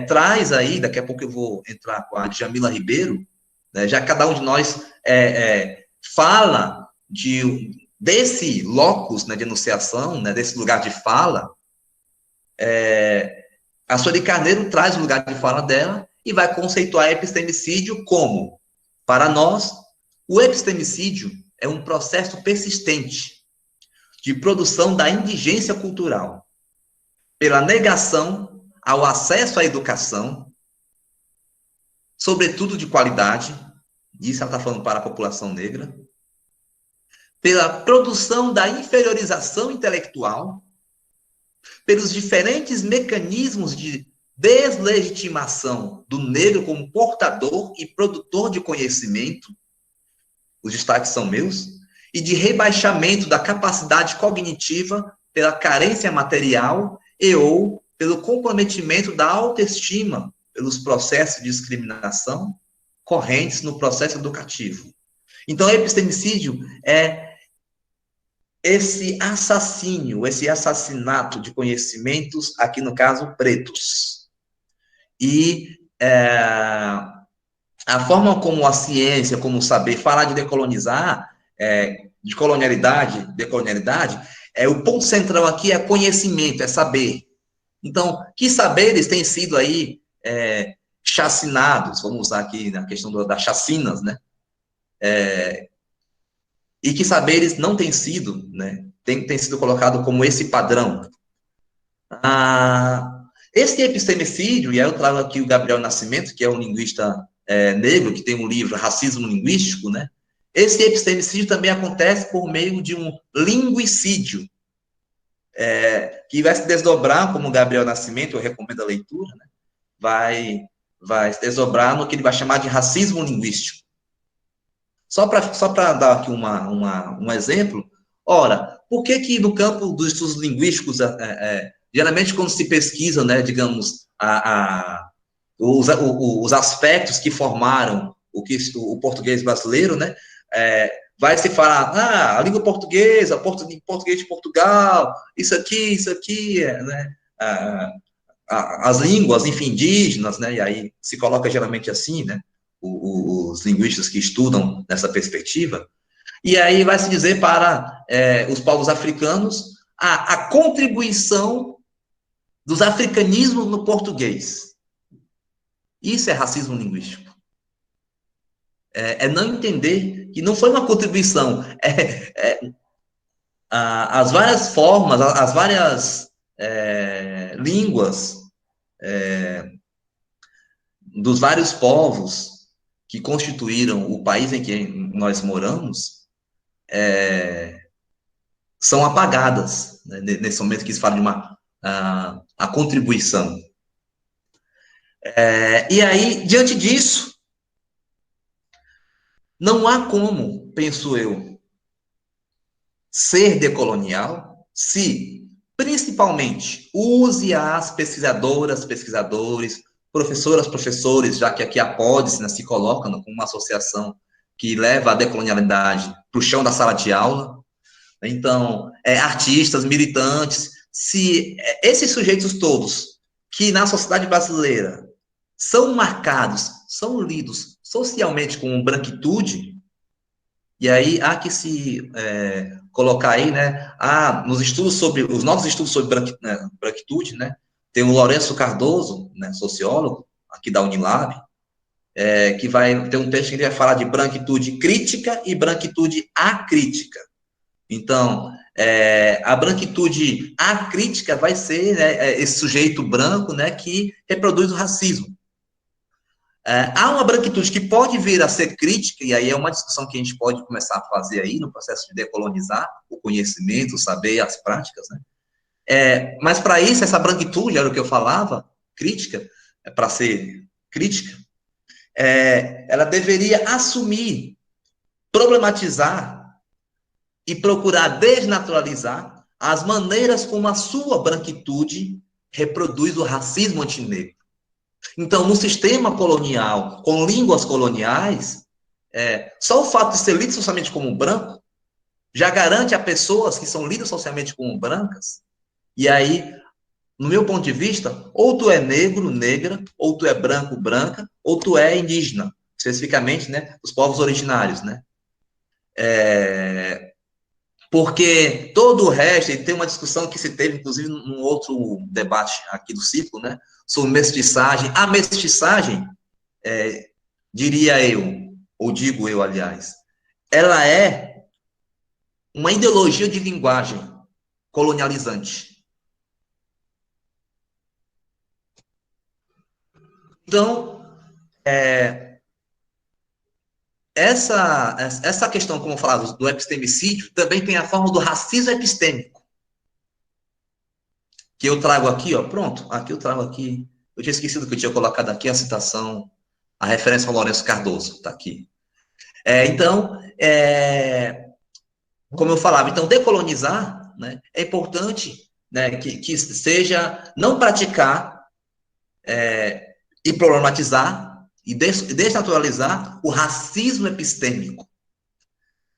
traz aí, daqui a pouco eu vou entrar com a Djamila Ribeiro, né, já que cada um de nós fala desse locus, né, de enunciação, né, desse lugar de fala, a Sueli Carneiro traz o lugar de fala dela e vai conceituar epistemicídio como, para nós, o epistemicídio é um processo persistente de produção da indigência cultural, pela negação ao acesso à educação, sobretudo de qualidade, isso ela está falando para a população negra, pela produção da inferiorização intelectual, pelos diferentes mecanismos de deslegitimação do negro como portador e produtor de conhecimento, os destaques são meus, e de rebaixamento da capacidade cognitiva pela carência material ou pelo comprometimento da autoestima pelos processos de discriminação correntes no processo educativo. Então, epistemicídio é esse assassínio, esse assassinato de conhecimentos, aqui no caso, pretos. E a forma como a ciência, como o saber, falar de decolonizar, de colonialidade, decolonialidade, o ponto central aqui é conhecimento, é saber. Então, que saberes têm sido aí chacinados, vamos usar aqui na questão das chacinas, né? E que saberes não têm sido, né? Tem sido colocado como esse padrão. Esse epistemicídio, e aí eu trago aqui o Gabriel Nascimento, que é um linguista negro, que tem um livro, Racismo Linguístico, né? Esse epistemicídio também acontece por meio de um linguicídio, que vai se desdobrar, como Gabriel Nascimento, eu recomendo a leitura, né? Vai se desdobrar no que ele vai chamar de racismo linguístico. Só para dar aqui um exemplo, ora, por que no campo dos estudos linguísticos, geralmente quando se pesquisa, né, digamos, os aspectos que formaram o português brasileiro, né, vai se falar, a língua portuguesa, português de Portugal, isso aqui, né, as línguas, enfim, indígenas, né, e aí se coloca geralmente assim, né, os linguistas que estudam nessa perspectiva, e aí vai se dizer para os povos africanos a contribuição dos africanismos no português. Isso é racismo linguístico. É não entender que não foi uma contribuição, as várias formas, as várias línguas dos vários povos que constituíram o país em que nós moramos, são apagadas, né, nesse momento que se fala de a contribuição. E aí, diante disso, não há como, penso eu, ser decolonial se, principalmente, use as pesquisadoras, pesquisadores, professoras, professores, já que aqui a PODES, né, se coloca como uma associação que leva a decolonialidade para o chão da sala de aula. Então, artistas, militantes, se esses sujeitos todos que na sociedade brasileira são marcados, são lidos socialmente como branquitude, e aí há que se colocar aí, né, nos estudos os novos estudos sobre branquitude, né, tem o Lourenço Cardoso, né, sociólogo, aqui da Unilab, que vai ter um texto que ele vai falar de branquitude crítica e branquitude acrítica. Então, a branquitude acrítica vai ser, né, esse sujeito branco, né, que reproduz o racismo. Há uma branquitude que pode vir a ser crítica, e aí é uma discussão que a gente pode começar a fazer aí no processo de decolonizar o conhecimento, o saber, as práticas, né? Mas para isso, essa branquitude, era o que eu falava, crítica, para ser crítica, ela deveria assumir, problematizar e procurar desnaturalizar as maneiras como a sua branquitude reproduz o racismo antinegro. Então, no sistema colonial, com línguas coloniais, só o fato de ser lido socialmente como branco já garante a pessoas que são lidas socialmente como brancas, e aí, no meu ponto de vista, ou tu é negro, negra, ou tu é branco, branca, ou tu é indígena, especificamente, né, os povos originários, né? Porque todo o resto, e tem uma discussão que se teve, inclusive, num outro debate aqui do ciclo, né, sobre mestiçagem. A mestiçagem, diria eu, ou digo eu, aliás, ela é uma ideologia de linguagem colonializante. Então, essa questão, como eu falava, do epistemicídio, também tem a forma do racismo epistêmico, que eu trago aqui, ó, pronto, aqui eu trago aqui, eu tinha esquecido que eu tinha colocado aqui a citação, a referência ao Lourenço Cardoso, está aqui. Então, como eu falava, então, decolonizar, né, é importante, né, que seja não praticar e problematizar e desnaturalizar o racismo epistêmico.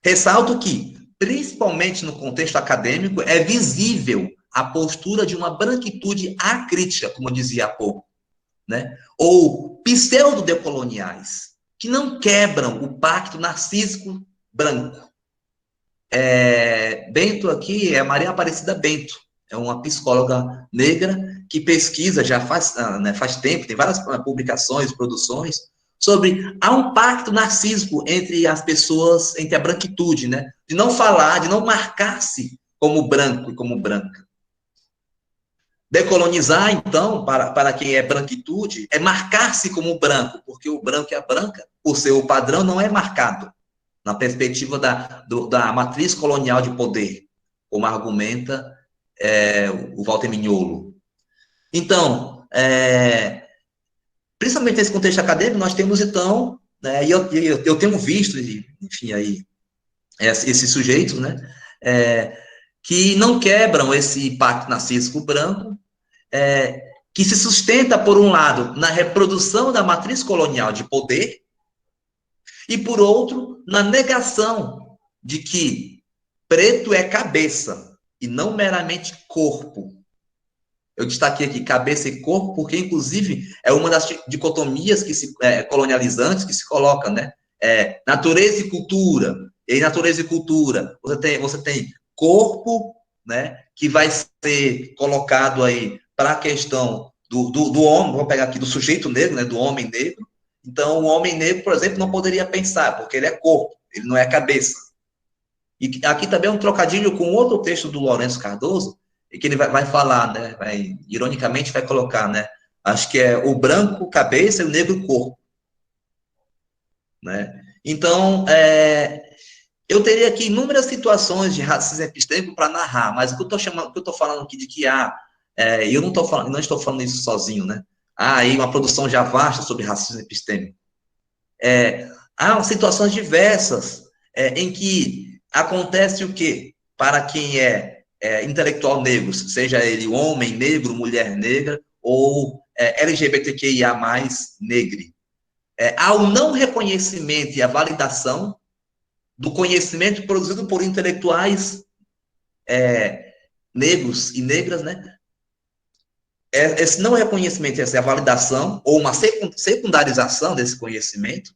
Ressalto que, principalmente no contexto acadêmico, é visível a postura de uma branquitude acrítica, como eu dizia há pouco, né? Ou pseudo-decoloniais, que não quebram o pacto narcísico branco. Bento aqui é Maria Aparecida Bento, é uma psicóloga negra que pesquisa já faz tempo, tem várias publicações, produções, sobre há um pacto narcísico entre as pessoas, entre a branquitude, né? De não falar, de não marcar-se como branco e como branca. Decolonizar, então, para quem é branquitude, é marcar-se como branco, porque o branco e a branca, por ser o padrão, não é marcado, na perspectiva da matriz colonial de poder, como argumenta o Walter Mignolo. Então, principalmente nesse contexto acadêmico, nós temos, então, né, e eu tenho visto, enfim, aí, esses sujeitos, né, que não quebram esse pacto narcísico branco, que se sustenta, por um lado, na reprodução da matriz colonial de poder, e, por outro, na negação de que preto é cabeça, e não meramente corpo. Eu destaquei aqui cabeça e corpo, porque, inclusive, é uma das dicotomias colonializantes que se coloca, né? Natureza e cultura. E natureza e cultura, você tem corpo, né, que vai ser colocado aí para a questão do homem, vou pegar aqui do sujeito negro, né, do homem negro. Então, o homem negro, por exemplo, não poderia pensar, porque ele é corpo, ele não é cabeça. E aqui também é um trocadilho com outro texto do Lourenço Cardoso, que ele vai falar, né, ironicamente vai colocar, né, acho que é o branco cabeça e o negro corpo, né. Então, eu teria aqui inúmeras situações de racismo epistêmico para narrar, mas o que eu estou falando aqui de que eu não estou falando isso sozinho, né, há aí uma produção já vasta sobre racismo epistêmico. Há situações diversas em que acontece o quê? Para quem intelectual negro, seja ele homem negro, mulher negra, ou LGBTQIA+, negre. Há o não reconhecimento e a validação do conhecimento produzido por intelectuais negros e negras, né? Esse não reconhecimento, essa validação, ou uma secundarização desse conhecimento,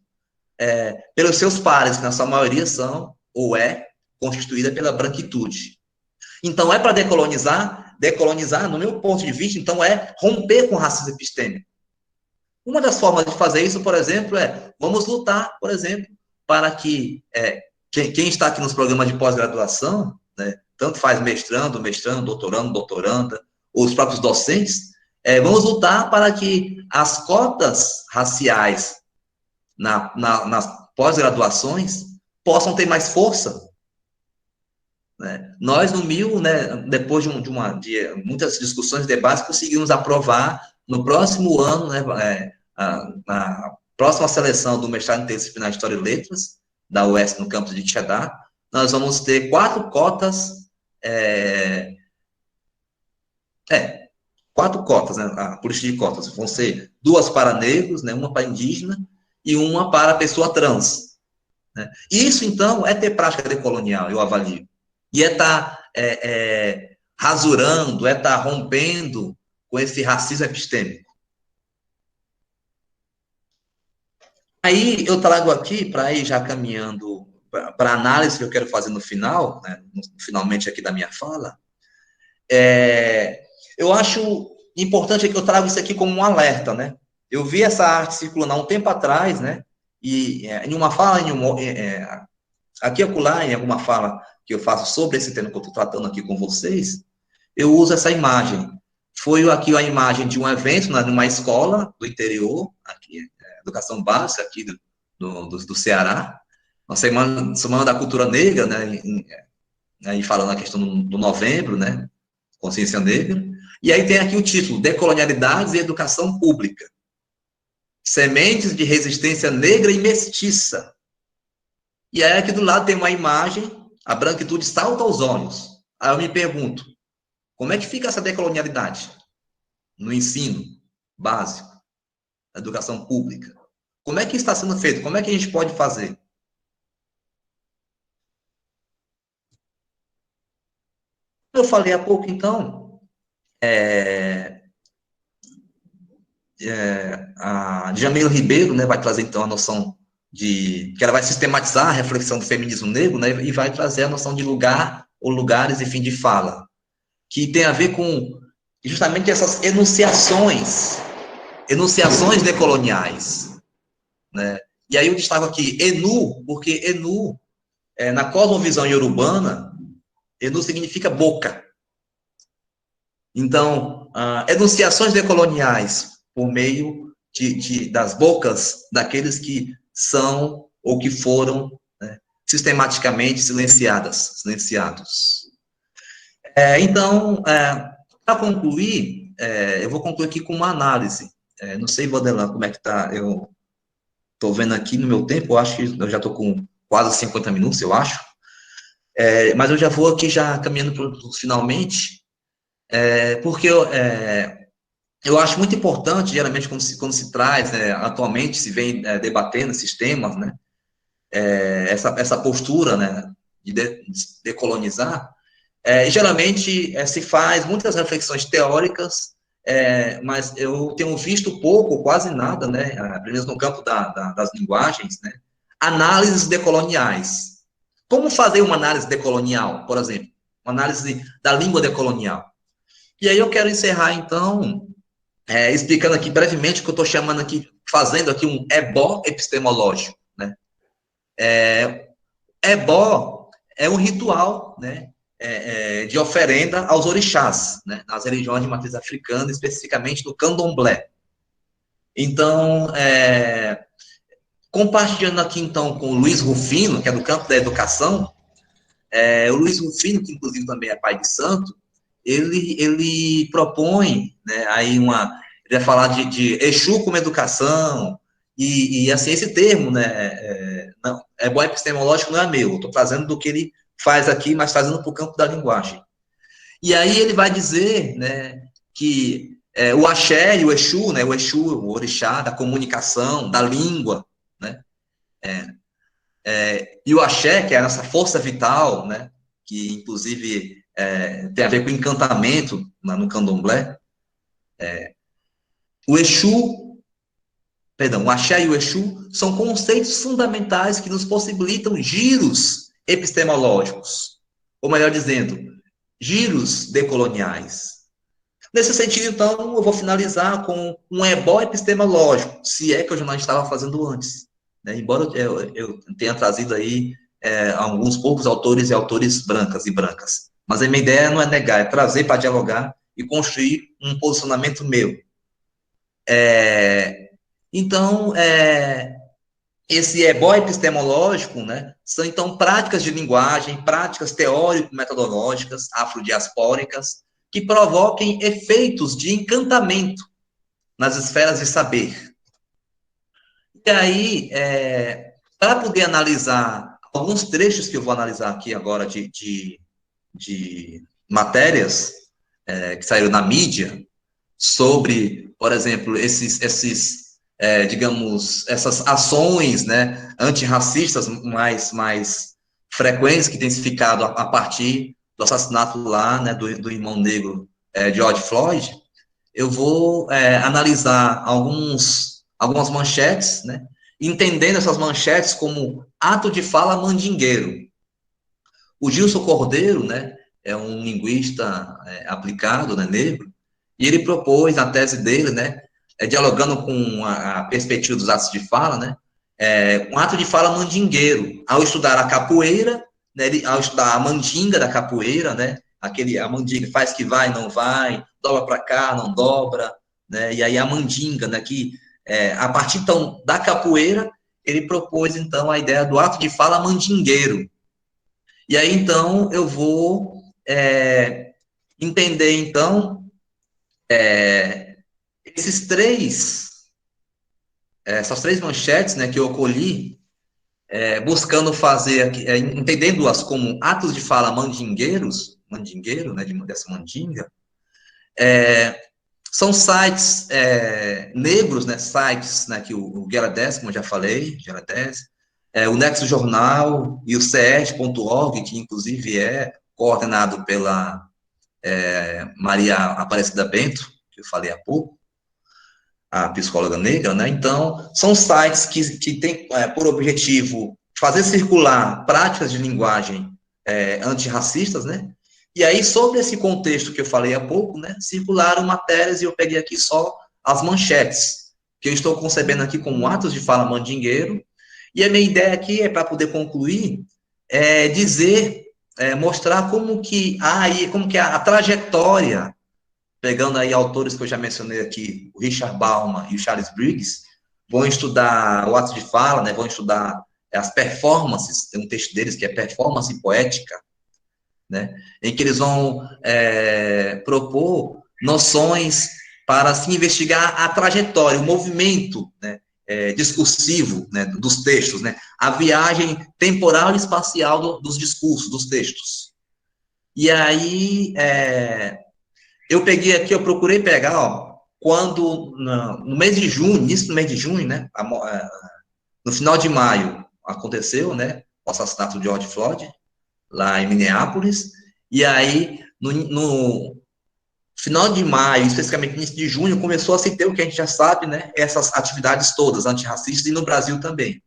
pelos seus pares, que na sua maioria são, ou constituída pela branquitude. Então, para decolonizar, no meu ponto de vista, então, romper com o racismo epistêmico. Uma das formas de fazer isso, por exemplo, vamos lutar, por exemplo, para que quem está aqui nos programas de pós-graduação, né, tanto faz mestrando, doutorando, doutoranda, ou os próprios docentes, vamos lutar para que as cotas raciais nas pós-graduações possam ter mais força. Né? Nós, no MIL, né, depois de muitas discussões e debates, conseguimos aprovar no próximo ano, né, na próxima seleção do mestrado interdisciplinar de História e Letras, da UESP, no campus de Quixadá, nós vamos ter 4 cotas, 4 cotas, né, a política de cotas, vão ser 2 para negros, né, uma para indígena e uma para pessoa trans. Né? Isso, então, ter prática decolonial, eu avalio. E estar rasurando, estar rompendo com esse racismo epistêmico. Aí eu trago aqui, para ir já caminhando para a análise que eu quero fazer no final, né, finalmente aqui da minha fala, eu acho importante que eu trago isso aqui como um alerta, né? Eu vi essa arte circulando há um tempo atrás, né? E em uma fala, aqui e acolá, em alguma fala que eu faço sobre esse tema que eu estou tratando aqui com vocês, eu uso essa imagem. Foi aqui a imagem de um evento numa escola do interior, aqui, educação básica aqui do Ceará, uma semana da cultura negra, né? Aí falando a questão do novembro, né? Consciência negra. E aí tem aqui o título, Decolonialidades e Educação Pública. Sementes de resistência negra e mestiça. E aí aqui do lado tem uma imagem, a branquitude salta aos olhos. Aí eu me pergunto, como é que fica essa decolonialidade no ensino básico, na educação pública? Como é que está sendo feito? Como é que a gente pode fazer? Eu falei há pouco, então, a Djamila Ribeiro, né, vai trazer, então, a noção que ela vai sistematizar a reflexão do feminismo negro, né, e vai trazer a noção de lugar, ou lugares, enfim, de fala, que tem a ver com justamente essas enunciações decoloniais, né? E aí eu destaco aqui Enu, porque Enu, na cosmovisão iorubana, Enu significa boca. Então, enunciações decoloniais por meio das bocas daqueles que são ou que foram, né, sistematicamente silenciados. Então, para concluir, eu vou concluir aqui com uma análise. Não sei, Vandelan, como é que está. Eu estou vendo aqui no meu tempo, eu acho que eu já estou com quase 50 minutos, eu acho. Mas eu já vou aqui já caminhando para finalmente, porque eu acho muito importante, geralmente, quando se traz, atualmente, se vem debatendo esses temas, né, essa postura, né, de decolonizar, geralmente se faz muitas reflexões teóricas, mas eu tenho visto pouco, ou quase nada, né, pelo menos no campo das linguagens, né, análises decoloniais. Como fazer uma análise decolonial, por exemplo? Uma análise da língua decolonial. E aí eu quero encerrar, então, explicando aqui brevemente o que eu estou chamando aqui, fazendo aqui um ebó epistemológico, né? Ebó é um ritual, né, de oferenda aos orixás, né, nas religiões de matriz africana, especificamente no candomblé. Então, compartilhando aqui, então, com o Luiz Rufino, que é do campo da educação, o Luiz Rufino, que inclusive também é pai de santo, ele propõe, né, aí ele vai falar de Exu como educação, e assim, esse termo, né, não, bom epistemológico não é meu, estou trazendo do que ele faz aqui, mas trazendo para o campo da linguagem. E aí ele vai dizer, né, que o axé e o Exu, né, o Exu, o orixá da comunicação, da língua, né, e o axé, que é a nossa força vital, né, que inclusive tem a ver com encantamento no candomblé, o Exu, perdão, o axé e o Exu são conceitos fundamentais que nos possibilitam giros epistemológicos, ou melhor dizendo, giros decoloniais. Nesse sentido, então, eu vou finalizar com um ebó epistemológico, se é que eu já não estava fazendo antes, né? Embora eu tenha trazido aí alguns poucos autores e autores brancas e brancas. Mas a minha ideia não é negar, é trazer para dialogar e construir um posicionamento meu. Então, esse ebó epistemológico, né, são, então, práticas de linguagem, práticas teórico-metodológicas, afrodiaspóricas, que provoquem efeitos de encantamento nas esferas de saber. E aí, para poder analisar alguns trechos que eu vou analisar aqui agora de matérias que saíram na mídia sobre, por exemplo, digamos, essas ações, né, antirracistas mais frequentes que têm se ficado a partir do assassinato lá, né, do irmão negro George Floyd, eu vou analisar algumas manchetes, né, entendendo essas manchetes como ato de fala mandingueiro. O Gilson Cordeiro, né, é um linguista aplicado, né, negro, e ele propôs na tese dele, né, dialogando com a perspectiva dos atos de fala, né, um ato de fala mandingueiro. Ao estudar a capoeira, né, ao estudar a mandinga da capoeira, né, a mandinga faz que vai, não vai, dobra para cá, não dobra, né, e aí a mandinga, né, que a partir, então, da capoeira, ele propôs, então, a ideia do ato de fala mandingueiro. E aí, então, eu vou entender, então, essas três manchetes, né, que eu colhi, buscando fazer, entendendo-as como atos de fala mandingueiro, né, dessa mandinga, são sites negros, né, sites, né, que o Guerra 10, como eu já falei, Guerra 10, o Nexo Jornal e o CERT.org, que inclusive é coordenado pela Maria Aparecida Bento, que eu falei há pouco, a psicóloga negra, né? Então, são sites que têm por objetivo fazer circular práticas de linguagem antirracistas, né? E aí, sobre esse contexto que eu falei há pouco, né, circularam matérias e eu peguei aqui só as manchetes, que eu estou concebendo aqui como atos de fala mandingueiro, e a minha ideia aqui para poder concluir, dizer, mostrar como que a trajetória, pegando aí autores que eu já mencionei aqui, o Richard Bauman e o Charles Briggs, vão estudar o ato de fala, né, vão estudar as performances, tem um texto deles que é performance poética, né, em que eles vão propor noções para se investigar a trajetória, o movimento, né, discursivo, né, dos textos, né, a viagem temporal e espacial dos discursos, dos textos. E aí, eu peguei aqui, eu procurei pegar, ó, quando, no mês de junho, início do mês de junho, né, no final de maio, aconteceu, né, o assassinato de George Floyd, lá em Minneapolis, e aí, no final de maio, especificamente início de junho, começou a se ter o que a gente já sabe, né, essas atividades todas antirracistas, e no Brasil também.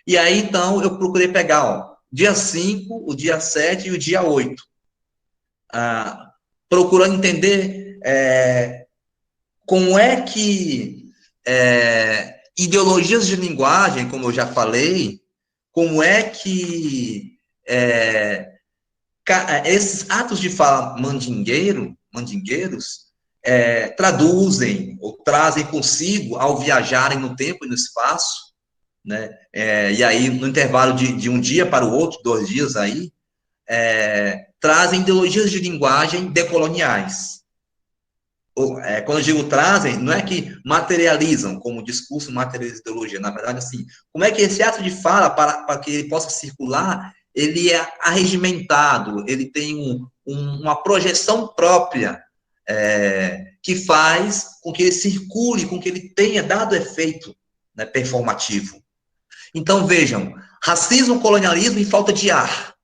E aí, então, eu procurei pegar, ó, dia 5, o dia 7 e o dia 8, procurando entender como é que ideologias de linguagem, como eu já falei, como é que esses atos de fala mandingueiros traduzem ou trazem consigo, ao viajarem no tempo e no espaço, né? E aí, no intervalo de um dia para o outro, 2 dias aí, trazem ideologias de linguagem decoloniais. Quando eu digo trazem, não é que materializam, como o discurso materializa ideologia, na verdade, assim, como é que esse ato de fala, para que ele possa circular, ele é arregimentado, ele tem uma projeção própria, que faz com que ele circule, com que ele tenha dado efeito, né, performativo. Então, vejam, racismo, colonialismo e falta de ar,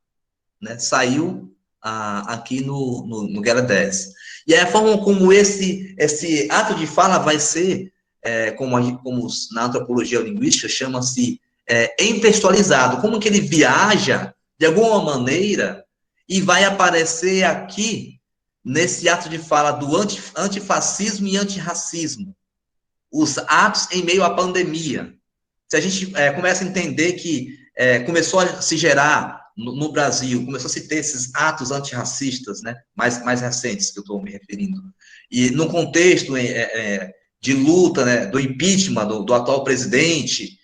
né, saiu aqui no Guerra 10. E a forma como esse ato de fala vai ser, como na antropologia linguística chama-se entextualizado, como que ele viaja de alguma maneira e vai aparecer aqui nesse ato de fala do antifascismo e antirracismo, os atos em meio à pandemia. Se a gente começa a entender que começou a se gerar no Brasil, começou a se ter esses atos antirracistas, né, mais recentes, que eu estou me referindo, e no contexto de luta, né, do impeachment do atual presidente,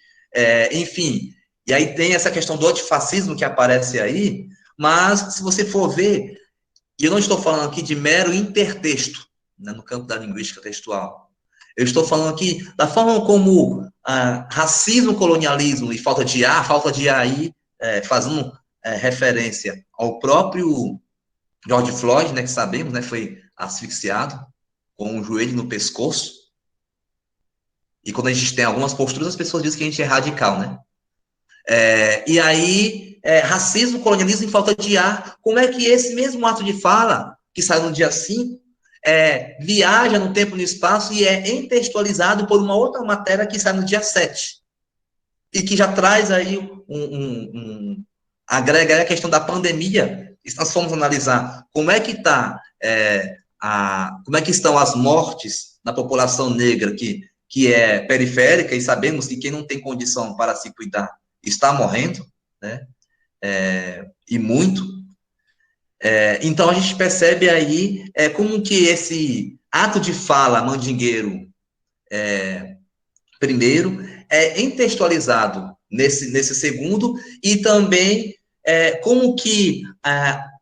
enfim, e aí tem essa questão do antifascismo que aparece aí, mas se você for ver, e eu não estou falando aqui de mero intertexto, né, no campo da linguística textual, eu estou falando aqui da forma como racismo, colonialismo e falta de ar aí, fazendo referência ao próprio George Floyd, né, que sabemos, né, foi asfixiado com o joelho no pescoço. E quando a gente tem algumas posturas, as pessoas dizem que a gente é radical, né? E aí, racismo, colonialismo e falta de ar, como é que esse mesmo ato de fala, que saiu no dia 5, viaja no tempo e no espaço e é intextualizado por uma outra matéria que sai no dia 7, e que já traz aí agrega a questão da pandemia. E nós fomos analisar como é que como é que estão as mortes na população negra que é periférica, e sabemos que quem não tem condição para se cuidar está morrendo, né? E muito. Então, a gente percebe aí como que esse ato de fala mandingueiro, primeiro, é intextualizado nesse segundo, e também como que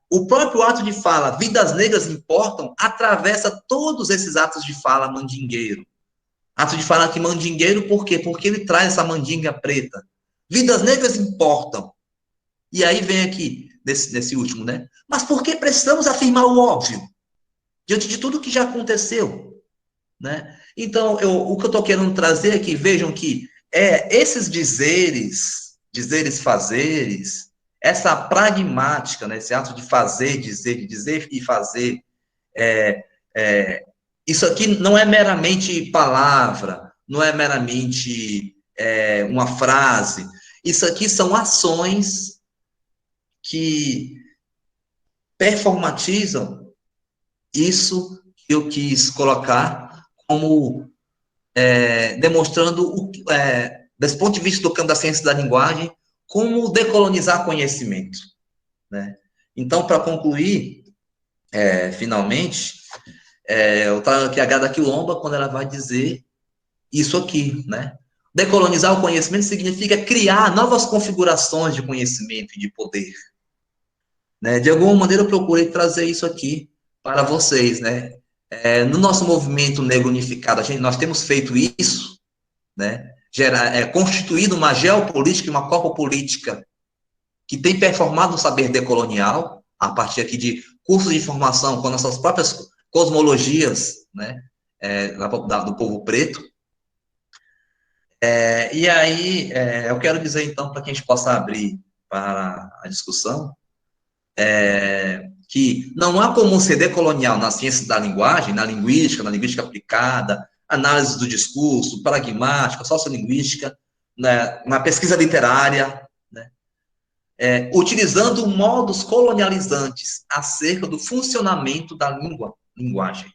o próprio ato de fala, vidas negras importam, atravessa todos esses atos de fala mandingueiro. Ato de fala que mandingueiro, por quê? Porque ele traz essa mandinga preta. Vidas negras importam. E aí vem aqui, nesse último, né? Mas por que precisamos afirmar o óbvio? Diante de tudo que já aconteceu, né? Então, o que eu estou querendo trazer é que vejam que esses dizeres, fazeres, essa pragmática, né? Esse ato de fazer, dizer e fazer, isso aqui não é meramente palavra, não é meramente uma frase, isso aqui são ações que performatizam isso que eu quis colocar como demonstrando, desse ponto de vista do campo da ciência da linguagem, como decolonizar conhecimento, né? Então, para concluir, finalmente, eu trago aqui a Gada Quilomba, quando ela vai dizer isso aqui, né? Decolonizar o conhecimento significa criar novas configurações de conhecimento e de poder, né? De alguma maneira eu procurei trazer isso aqui para vocês, né? No nosso movimento negro unificado, nós temos feito isso, né? Constituído uma geopolítica e uma corpopolítica que tem performado o saber decolonial, a partir aqui de cursos de formação com nossas próprias cosmologias, né? Do povo preto. E aí, eu quero dizer, então, para que a gente possa abrir para a discussão, que não há como ser decolonial na ciência da linguagem, na linguística aplicada, análise do discurso, pragmática, sociolinguística, né, na pesquisa literária, né, utilizando modos colonializantes acerca do funcionamento da linguagem.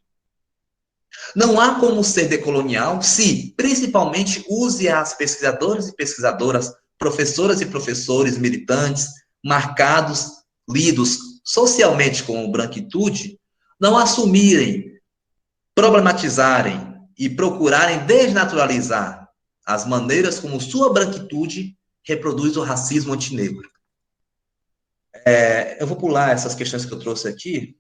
Não há como ser decolonial se, principalmente, use as pesquisadoras e pesquisadoras, professoras e professores, militantes, marcados, lidos socialmente como branquitude, não assumirem, problematizarem e procurarem desnaturalizar as maneiras como sua branquitude reproduz o racismo antinegro. Eu vou pular essas questões que eu trouxe aqui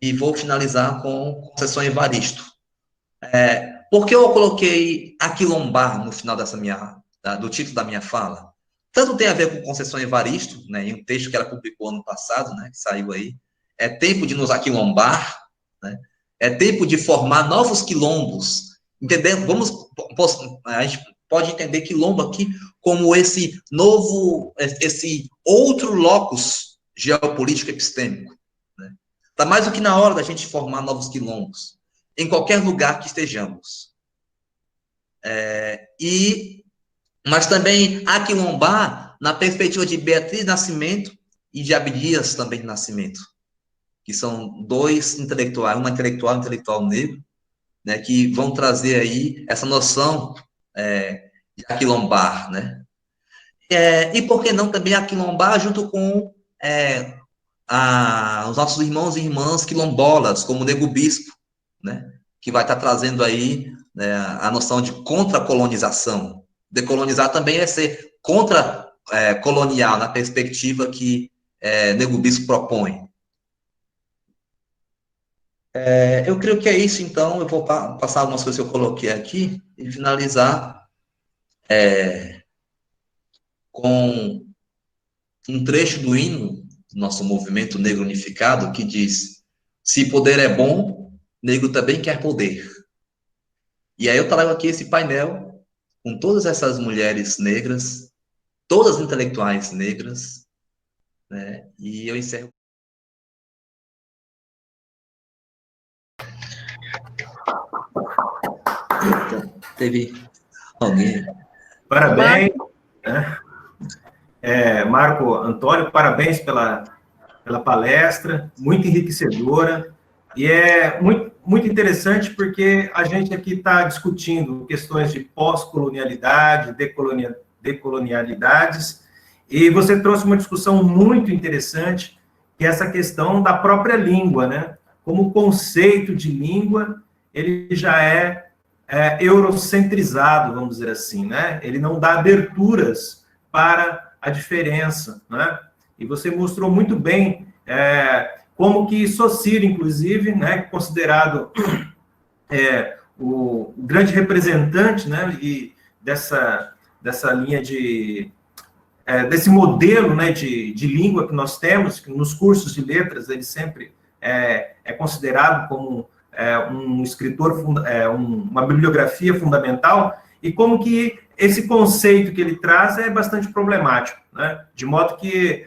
e vou finalizar com Conceição Evaristo. Por que eu coloquei aquilombar no final do título da minha fala? Tanto tem a ver com Conceição Evaristo, né, em um texto que ela publicou ano passado, né, que saiu aí. É tempo de nos aquilombar, né, é tempo de formar novos quilombos. Entendendo? A gente pode entender quilombo aqui como esse outro locus geopolítico epistêmico. Né? Está mais do que na hora da gente formar novos quilombos, em qualquer lugar que estejamos. Mas também aquilombar na perspectiva de Beatriz Nascimento e de Abdias também Nascimento, que são dois intelectuais, uma intelectual e um intelectual negro, né, que vão trazer aí essa noção de aquilombar, né? E por que não também aquilombar junto com os nossos irmãos e irmãs quilombolas, como o Nego Bispo, né, que vai estar trazendo aí, né, a noção de contracolonização. Decolonizar também é ser contra-colonial, na perspectiva que Nego Bispo propõe. Eu creio que é isso, então. Eu vou passar algumas coisas que eu coloquei aqui e finalizar com um trecho do hino do nosso movimento negro unificado, que diz: se poder é bom, negro também quer poder. E aí eu trago aqui esse painel com todas essas mulheres negras, todas intelectuais negras, né? E eu encerro. Teve alguém? Parabéns, né? Marco Antônio, parabéns pela palestra, muito enriquecedora, e é muito interessante porque a gente aqui está discutindo questões de pós-colonialidade, decolonialidades, e você trouxe uma discussão muito interessante, que é essa questão da própria língua, né? Como o conceito de língua, ele já é eurocentrizado, vamos dizer assim, né? Ele não dá aberturas para a diferença, né? E você mostrou muito bem como que Saussure, inclusive, né, considerado o grande representante, né, e dessa linha desse modelo, né, de língua que nós temos, que nos cursos de letras ele sempre é considerado como um escritor, uma bibliografia fundamental, e como que esse conceito que ele traz é bastante problemático, né? De modo que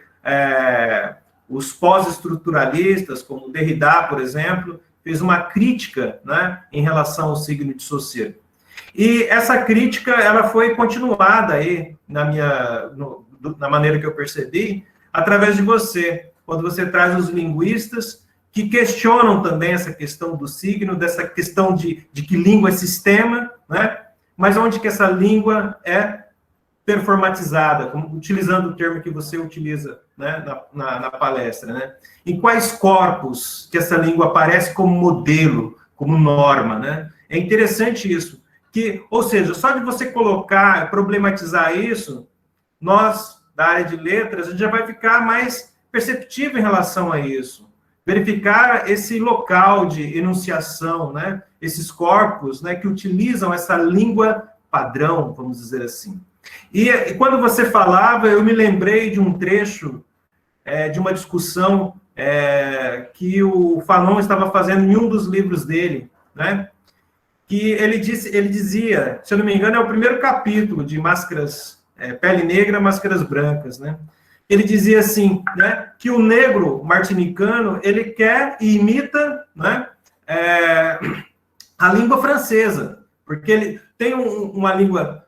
os pós-estruturalistas, como Derrida, por exemplo, fez uma crítica, né, em relação ao signo de Saussure. E essa crítica ela foi continuada aí, na maneira que eu percebi, através de você, quando você traz os linguistas que questionam também essa questão do signo, dessa questão de que língua é sistema, né? Mas onde que essa língua é performatizada, utilizando o termo que você utiliza, né, na palestra, né? Em quais corpos que essa língua aparece como modelo, como norma, né? É interessante isso, ou seja, só de você colocar, problematizar isso, nós, da área de letras, a gente já vai ficar mais perceptiva em relação a isso. Verificar esse local de enunciação, né? Esses corpos, né, que utilizam essa língua padrão, vamos dizer assim. E quando você falava, eu me lembrei de um trecho de uma discussão que o Fanon estava fazendo em um dos livros dele, né? Que ele dizia, se eu não me engano, é o primeiro capítulo de Máscaras, Pele Negra, Máscaras Brancas, né? Ele dizia assim, né, que o negro martinicano, ele quer e imita, né, a língua francesa, porque ele tem uma língua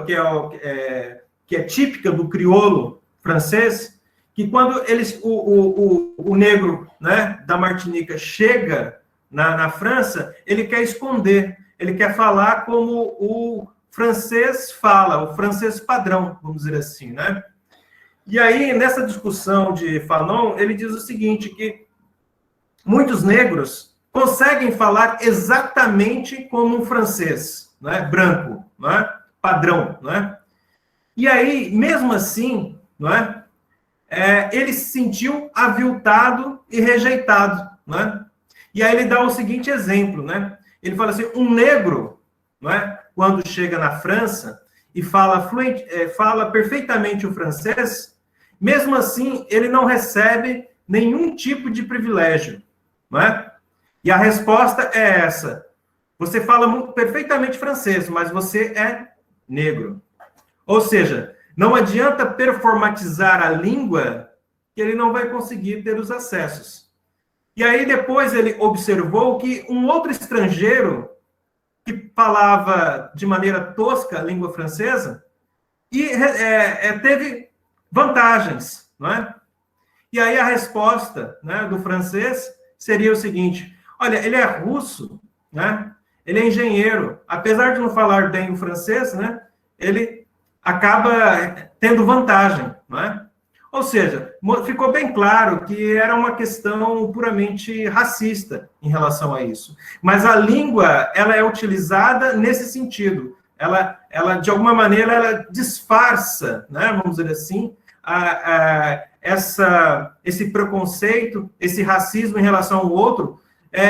que é típica do crioulo francês, que quando o negro, né, da Martinica chega na França, ele quer esconder, ele quer falar como o francês fala, o francês padrão, vamos dizer assim, né? E aí, nessa discussão de Fanon, ele diz o seguinte, que muitos negros conseguem falar exatamente como um francês, né, branco, né, padrão, né? E aí, mesmo assim, né, ele se sentiu aviltado e rejeitado, né? E aí ele dá o seguinte exemplo, né? Ele fala assim, um negro, né, quando chega na França e fala perfeitamente o francês, mesmo assim, ele não recebe nenhum tipo de privilégio, não é? E a resposta é essa. Você fala perfeitamente francês, mas você é negro. Ou seja, não adianta performatizar a língua que ele não vai conseguir ter os acessos. E aí depois ele observou que um outro estrangeiro que falava de maneira tosca a língua francesa e teve vantagens, não é? E aí a resposta, né, do francês seria o seguinte, olha, ele é russo, né? Ele é engenheiro, apesar de não falar bem o francês, né, ele acaba tendo vantagem, não é? Ou seja, ficou bem claro que era uma questão puramente racista em relação a isso. Mas a língua, ela é utilizada nesse sentido. Ela de alguma maneira, ela disfarça, né, vamos dizer assim, esse preconceito, esse racismo em relação ao outro,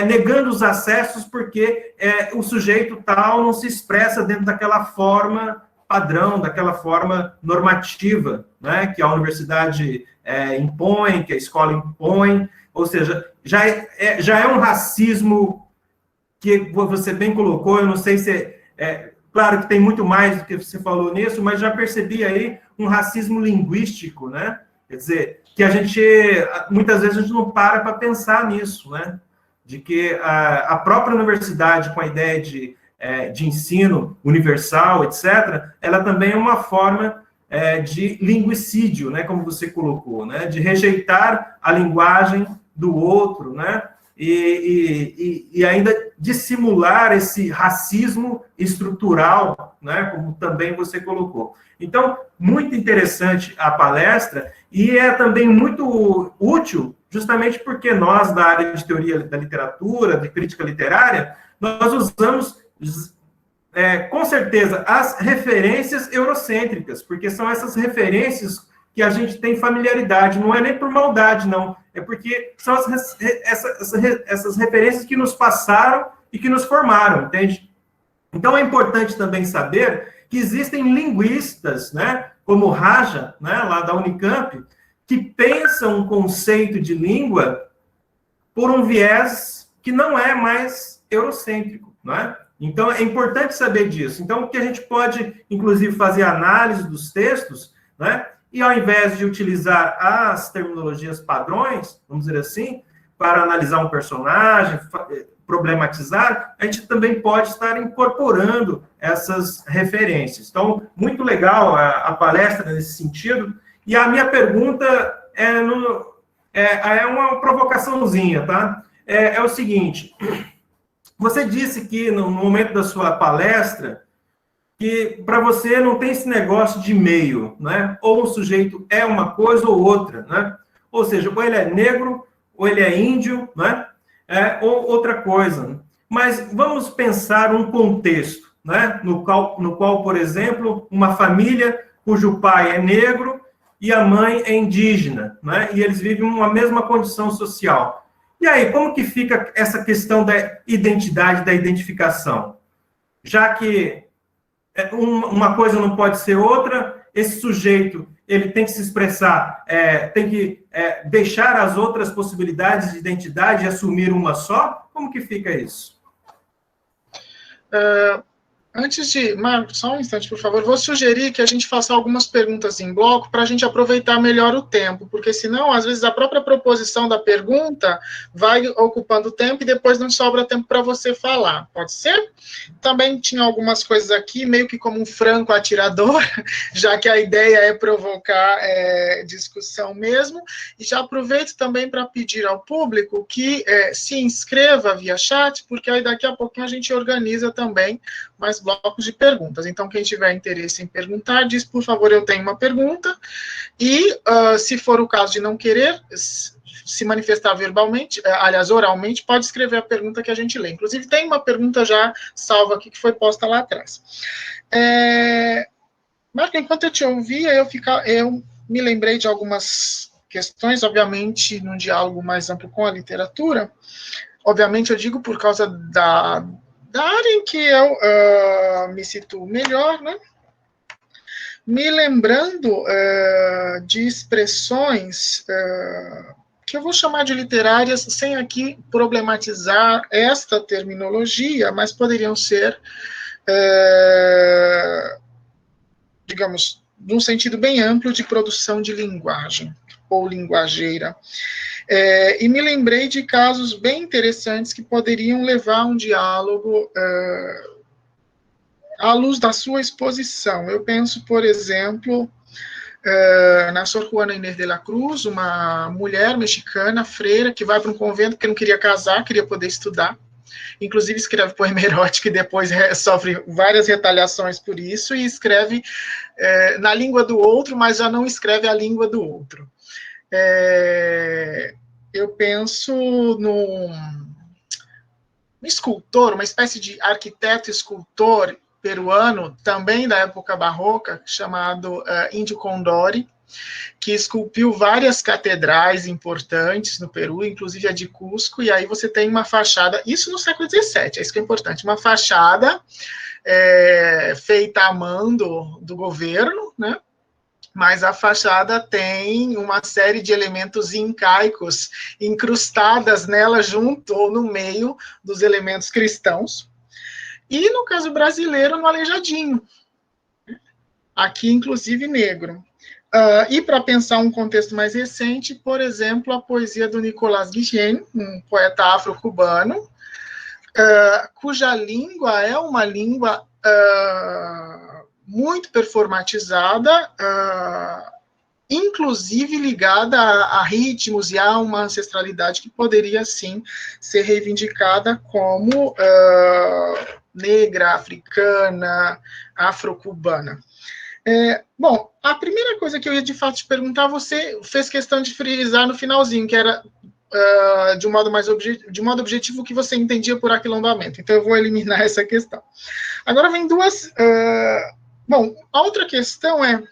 negando os acessos porque o sujeito tal não se expressa dentro daquela forma padrão, daquela forma normativa, né, que a universidade impõe, que a escola impõe, ou seja, já é um racismo que você bem colocou, eu não sei se claro que tem muito mais do que você falou nisso, mas já percebi aí um racismo linguístico, né? Quer dizer, que muitas vezes a gente não para pensar nisso, né? De que a própria universidade, com a ideia de ensino universal, etc., ela também é uma forma de linguicídio, né? Como você colocou, né? De rejeitar a linguagem do outro, né? E ainda dissimular esse racismo estrutural, né, como também você colocou. Então, muito interessante a palestra, e é também muito útil, justamente porque nós, da área de teoria da literatura, de crítica literária, nós usamos, com certeza, as referências eurocêntricas, porque são essas referências que a gente tem familiaridade, não é nem por maldade, não, é porque são essas referências que nos passaram e que nos formaram, entende? Então, é importante também saber que existem linguistas, né, como Raja, né, lá da Unicamp, que pensam um conceito de língua por um viés que não é mais eurocêntrico, não é? Então, é importante saber disso. Então, que a gente pode, inclusive, fazer análise dos textos, né, e ao invés de utilizar as terminologias padrões, vamos dizer assim, para analisar um personagem, problematizar, a gente também pode estar incorporando essas referências. Então, muito legal a palestra nesse sentido. E a minha pergunta é uma provocaçãozinha, tá? É o seguinte, você disse que no momento da sua palestra, que para você não tem esse negócio de meio, né? Ou o sujeito é uma coisa ou outra, né? Ou seja, ou ele é negro, ou ele é índio, né? Ou outra coisa. Mas vamos pensar um contexto, né? No qual, por exemplo, uma família cujo pai é negro e a mãe é indígena, né? E eles vivem uma mesma condição social. E aí, como que fica essa questão da identidade, da identificação? Já que uma coisa não pode ser outra, esse sujeito ele tem que se expressar, tem que deixar as outras possibilidades de identidade e assumir uma só? Como que fica isso? Antes de... Marcos, só um instante, por favor. Vou sugerir que a gente faça algumas perguntas em bloco para a gente aproveitar melhor o tempo, porque senão, às vezes, a própria proposição da pergunta vai ocupando tempo e depois não sobra tempo para você falar. Pode ser? Também tinha algumas coisas aqui, meio que como um franco atirador, já que a ideia é provocar discussão mesmo. E já aproveito também para pedir ao público que se inscreva via chat, porque aí daqui a pouquinho a gente organiza também mais blocos de perguntas. Então, quem tiver interesse em perguntar, diz, por favor, eu tenho uma pergunta, e se for o caso de não querer se manifestar verbalmente, aliás, oralmente, pode escrever a pergunta que a gente lê. Inclusive, tem uma pergunta já salva aqui, que foi posta lá atrás. Marco, enquanto eu te ouvia, eu me lembrei de algumas questões, obviamente, num diálogo mais amplo com a literatura. Obviamente, eu digo por causa da área em que eu me situo melhor, né? Me lembrando de expressões que eu vou chamar de literárias, sem aqui problematizar esta terminologia, mas poderiam ser, digamos, num sentido bem amplo de produção de linguagem, ou linguageira. E me lembrei de casos bem interessantes que poderiam levar um diálogo à luz da sua exposição. Eu penso, por exemplo, na Sor Juana Inés de la Cruz, uma mulher mexicana, freira, que vai para um convento porque não queria casar, queria poder estudar. Inclusive escreve poema erótico e depois sofre várias retaliações por isso, e escreve na língua do outro, mas já não escreve a língua do outro. Eu penso num escultor, uma espécie de arquiteto-escultor peruano, também da época barroca, chamado Índio Condori, que esculpiu várias catedrais importantes no Peru, inclusive a de Cusco, e aí você tem uma fachada, isso no século XVII, é isso que é importante, uma fachada feita à mão do governo, né? Mas a fachada tem uma série de elementos incaicos incrustadas nela junto ou no meio dos elementos cristãos. E, no caso brasileiro, no Aleijadinho. Aqui, inclusive, negro. E para pensar um contexto mais recente, por exemplo, a poesia do Nicolás Guillen, um poeta afro-cubano, cuja língua é uma língua muito performatizada, inclusive ligada a ritmos e a uma ancestralidade que poderia, sim, ser reivindicada como negra, africana, afro-cubana. Bom, a primeira coisa que eu ia, de fato, te perguntar, você fez questão de frisar no finalzinho, que era, de um modo objetivo, o que você entendia por aquilombamento. Então, eu vou eliminar essa questão. Agora, vem duas... Bom, a outra questão é,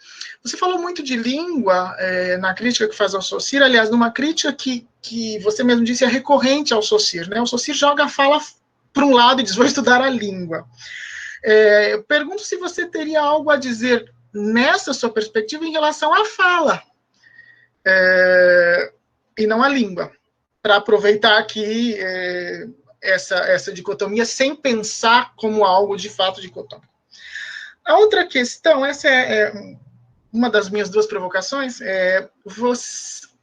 você falou muito de língua na crítica que faz ao Saussure, aliás, numa crítica que você mesmo disse é recorrente ao Saussure, né? O Saussure joga a fala para um lado e diz, vou estudar a língua. Eu pergunto se você teria algo a dizer nessa sua perspectiva em relação à fala, e não à língua, para aproveitar aqui essa dicotomia sem pensar como algo de fato dicotômico. A outra questão, essa é uma das minhas duas provocações,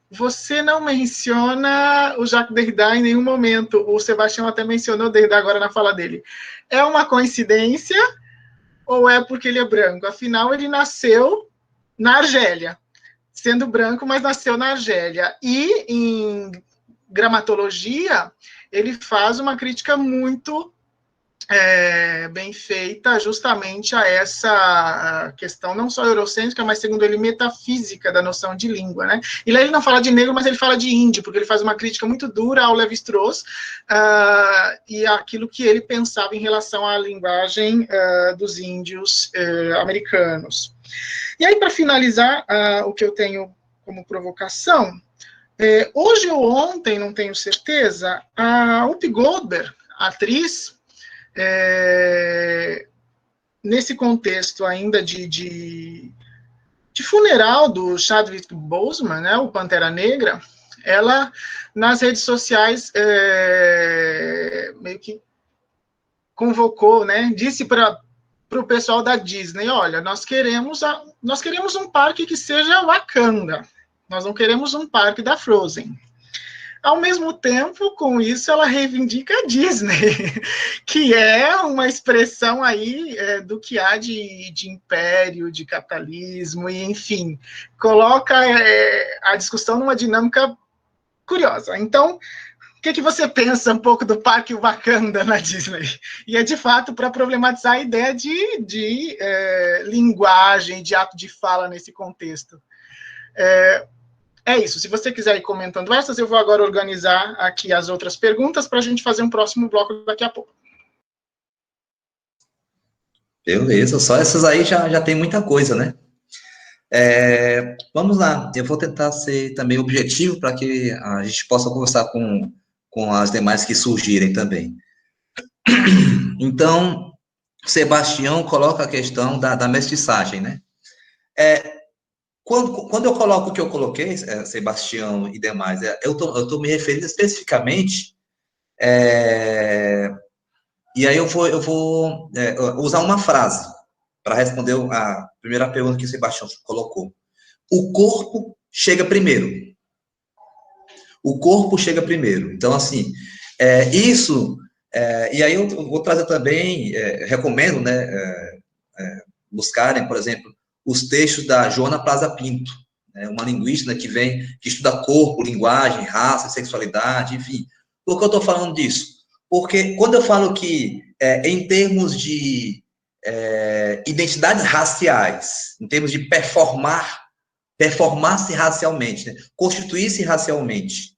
você não menciona o Jacques Derrida em nenhum momento, o Sebastião até mencionou Derrida agora na fala dele. É uma coincidência ou é porque ele é branco? Afinal, ele nasceu na Argélia, sendo branco, mas nasceu na Argélia. E em gramatologia, ele faz uma crítica muito bem feita justamente a essa questão, não só eurocêntrica, mas, segundo ele, metafísica da noção de língua, né? E lá ele não fala de negro, mas ele fala de índio, porque ele faz uma crítica muito dura ao Lévi-Strauss e aquilo que ele pensava em relação à linguagem dos índios americanos. E aí, para finalizar, o que eu tenho como provocação, hoje ou ontem, não tenho certeza, a Whoopi Goldberg, a atriz, nesse contexto ainda de funeral do Chadwick Boseman, né, o Pantera Negra, ela, nas redes sociais, meio que convocou, né, disse para o pessoal da Disney, olha, nós queremos um parque que seja Wakanda, nós não queremos um parque da Frozen. Ao mesmo tempo, com isso, ela reivindica a Disney, que é uma expressão aí do que há de império, de capitalismo, e enfim, coloca a discussão numa dinâmica curiosa. Então, o que você pensa um pouco do Parque Wakanda na Disney? E é, de fato, para problematizar a ideia de linguagem, de ato de fala nesse contexto. É isso. Se você quiser ir comentando essas, eu vou agora organizar aqui as outras perguntas para a gente fazer um próximo bloco daqui a pouco. Beleza, só essas aí já tem muita coisa, né? Vamos lá, eu vou tentar ser também objetivo para que a gente possa conversar com as demais que surgirem também. Então, Sebastião coloca a questão da mestiçagem, né? Quando eu coloco o que eu coloquei, Sebastião e demais, eu tô me referindo especificamente, e aí eu vou usar uma frase para responder a primeira pergunta que o Sebastião colocou. O corpo chega primeiro. O corpo chega primeiro. Então, assim, isso... e aí eu vou trazer também, recomendo, né, buscarem, por exemplo, os textos da Joana Plaza Pinto, né, uma linguista, né, que estuda corpo, linguagem, raça, sexualidade, enfim. Por que eu estou falando disso? Porque quando eu falo que, em termos de identidades raciais, em termos de performar-se racialmente, né, constituir-se racialmente,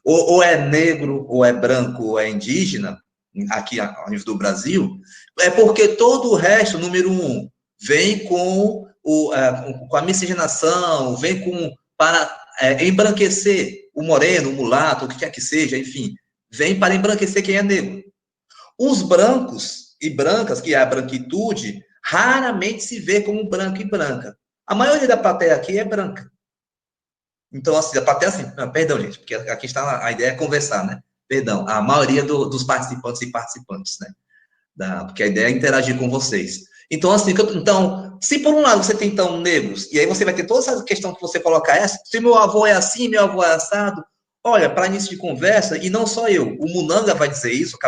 ou é negro, ou é branco, ou é indígena, aqui ao nível do Brasil, é porque todo o resto, número um, vem com a miscigenação, vem para embranquecer o moreno, o mulato, o que quer que seja, enfim, vem para embranquecer quem é negro. Os brancos e brancas, que é a branquitude, raramente se vê como branco e branca. A maioria da plateia aqui é branca. Então, assim, a plateia, assim, perdão, gente, porque aqui está a ideia é conversar, né? Perdão, a maioria dos participantes e participantes, né? Porque a ideia é interagir com vocês. Então, assim, se por um lado você tem, então, negros, e aí você vai ter toda essa questão que você coloca, se meu avô é assim, meu avô é assado, olha, para início de conversa, e não só eu, o Munanga vai dizer isso, o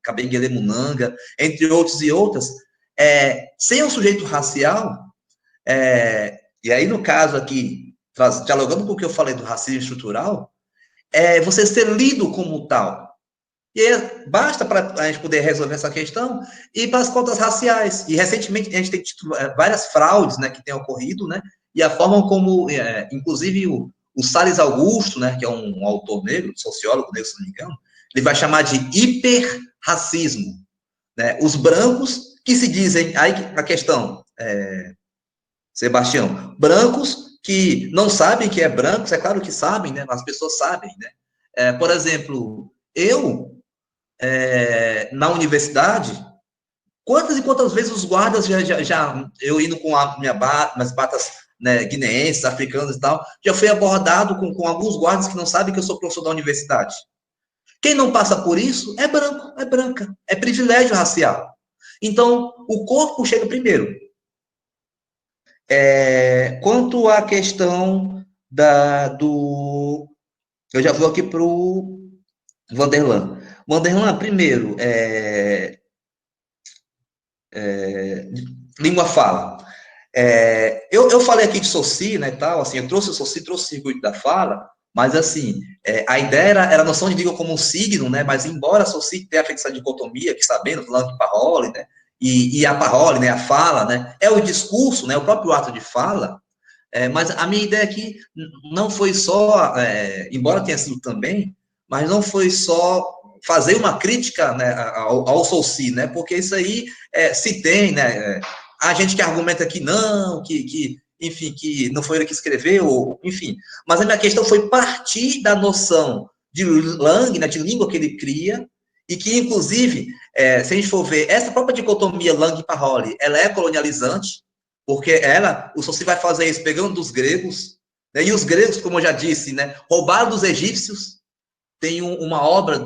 Kabengele Munanga, entre outros e outras, sem um sujeito racial, e aí no caso aqui, dialogando com o que eu falei do racismo estrutural, você ser lido como tal. E aí, basta para a gente poder resolver essa questão ir para as cotas raciais. E recentemente a gente tem tido várias fraudes, né, que têm ocorrido, né, e a forma como, inclusive, o Salles Augusto, né, que é um autor negro, sociólogo negro, se não me engano, ele vai chamar de hiperracismo, né, os brancos que se dizem, aí a questão, Sebastião, brancos que não sabem que é brancos, é claro que sabem, né, as pessoas sabem, né, por exemplo, na universidade, quantas e quantas vezes os guardas eu indo com minhas batas, né, guineenses, africanos e tal, já fui abordado com alguns guardas que não sabem que eu sou professor da universidade. Quem não passa por isso é branco, é branca, é privilégio racial. Então, o corpo chega primeiro. Quanto à questão eu já vou aqui para o Vanderlan. Vanderlan, primeiro, língua fala. Eu falei aqui de Saussure, né, tal, assim, eu trouxe o Saussure, trouxe o circuito da fala, mas, assim, a ideia era a noção de língua como um signo, né, mas embora Saussure tenha feito essa dicotomia, que sabendo, falando de Parole, né, e a Parole, né, a fala, né, é o discurso, né, o próprio ato de fala, mas a minha ideia aqui não foi só, embora tenha sido também, mas não foi só fazer uma crítica, né, ao Saussure, né, porque isso aí se tem, né, Há gente que argumenta que não, enfim, que não foi ele que escreveu, enfim. Mas a minha questão foi partir da noção de Lang, né, de língua que ele cria, e que, inclusive, se a gente for ver, essa própria dicotomia Lang e Paroli, ela é colonializante, porque o Saussure vai fazer isso pegando dos gregos, né, e os gregos, como eu já disse, né, roubaram dos egípcios. Tem uma obra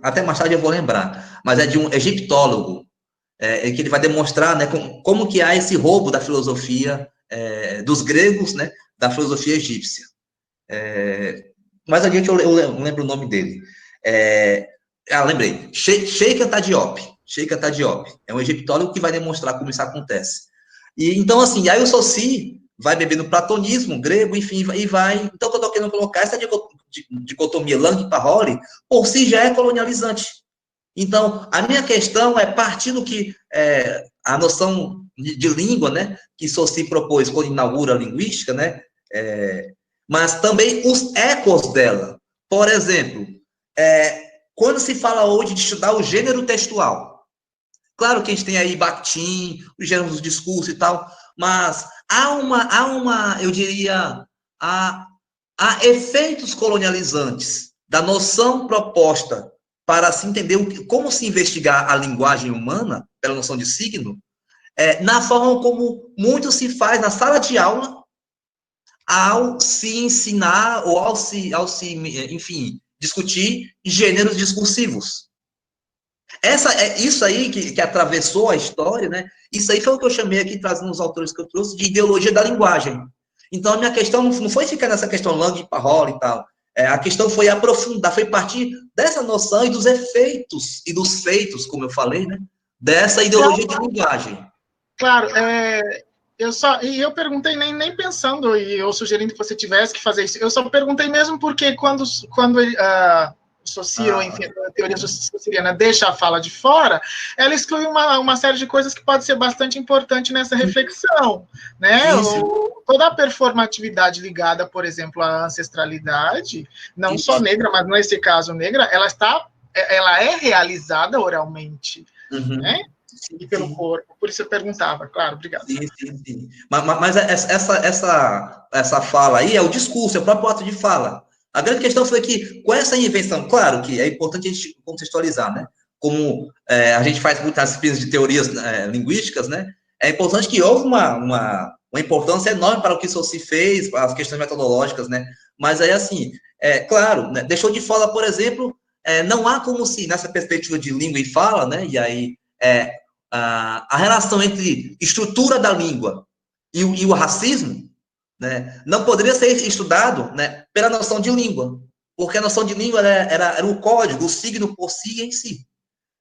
até mais tarde eu vou lembrar, mas é de um egiptólogo, que ele vai demonstrar, né, como que há esse roubo da filosofia dos gregos, né, da filosofia egípcia. Mais adiante eu lembro o nome dele. Lembrei. Sheikh Anta Diop. Sheikh Anta Diop. É um egiptólogo que vai demonstrar como isso acontece. E, então, assim, aí o Saussure vai beber no platonismo grego, enfim, e vai... Então, o que eu estou querendo colocar, essa dicotomia Lang-Paroli, por si já é colonializante. Então, a minha questão é partir do que a noção de língua, né, que Saussure propôs quando inaugura a linguística, né, mas também os ecos dela. Por exemplo, quando se fala hoje de estudar o gênero textual, claro que a gente tem aí Bakhtin, os gêneros do discurso e tal, mas eu diria, há efeitos colonializantes da noção proposta para se entender como se investigar a linguagem humana, pela noção de signo, na forma como muito se faz na sala de aula, ao se ensinar ou ao se enfim, discutir gêneros discursivos. Isso aí que atravessou a história, né? Isso aí foi o que eu chamei aqui, trazendo os autores que eu trouxe, de ideologia da linguagem. Então, a minha questão não foi ficar nessa questão Lang e Paroli e tal. A questão foi aprofundar, foi partir dessa noção e dos efeitos e dos feitos, como eu falei, né? Dessa ideologia de linguagem. Claro, eu perguntei nem pensando e eu sugerindo que você tivesse que fazer isso. Eu só perguntei mesmo porque quando Saussure, ou enfim, a teoria saussuriana deixa a fala de fora, ela exclui uma série de coisas que pode ser bastante importante nessa reflexão, né? Toda a performatividade ligada, por exemplo, à ancestralidade, não só negra, mas nesse caso negra, ela é realizada oralmente, né? E pelo corpo. Por isso eu perguntava, claro, obrigado. Sim. Mas essa fala aí é o discurso, é o próprio ato de fala. A grande questão foi que, com essa invenção, claro que é importante a gente contextualizar, né? Como a gente faz muitas disciplinas de teorias linguísticas, né? É importante que houve uma importância enorme para o que Saussure fez, para as questões metodológicas, né? Mas aí, assim, claro, né? Deixou de fala, por exemplo, não há como se, nessa perspectiva de língua e fala, né? E aí, a relação entre estrutura da língua e o racismo, né, não poderia ser estudado, né, pela noção de língua, porque a noção de língua era o código, o signo por si em si.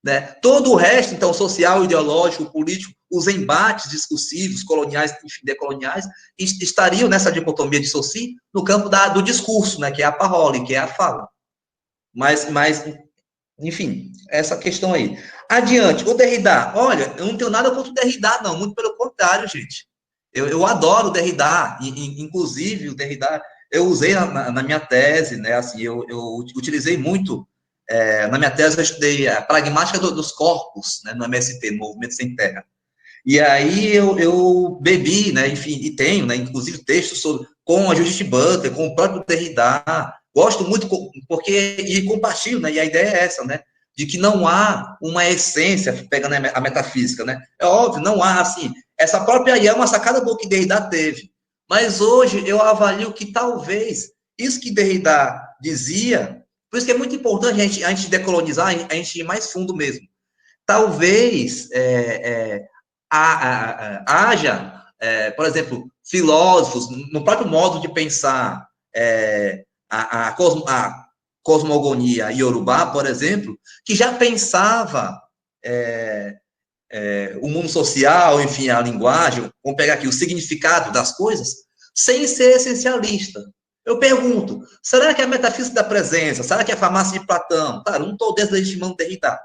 Né? Todo o resto, então, social, ideológico, político, os embates discursivos, coloniais, enfim, decoloniais, estariam nessa dicotomia de Saussure no campo do discurso, né, que é a parole, que é a fala. Mas enfim, essa questão aí. Adiante, o Derrida. Olha, eu não tenho nada contra o Derrida, não, muito pelo contrário, gente. Eu adoro o Derrida, inclusive o Derrida eu usei na minha tese, né, assim, eu utilizei muito, na minha tese eu estudei a pragmática dos corpos, né, no MST, Movimento Sem Terra. E aí eu bebi, né, enfim, e tenho, né, inclusive textos com a Judith Butler, com o próprio Derrida, gosto muito, e compartilho, né, e a ideia é essa, né, de que não há uma essência, pegando a metafísica, né, é óbvio, não há, assim, essa própria aí é uma sacada boa que Derrida teve, mas hoje eu avalio que talvez isso que Derrida dizia, por isso que é muito importante a gente decolonizar, a gente ir mais fundo mesmo, talvez haja, por exemplo, filósofos, no próprio modo de pensar a cosmogonia iorubá, por exemplo, que já pensava o mundo social, enfim, a linguagem, vamos pegar aqui o significado das coisas, sem ser essencialista. Eu pergunto, será que a metafísica da presença, será que a farmácia de Platão, claro, não estou deslegitimando Derrida,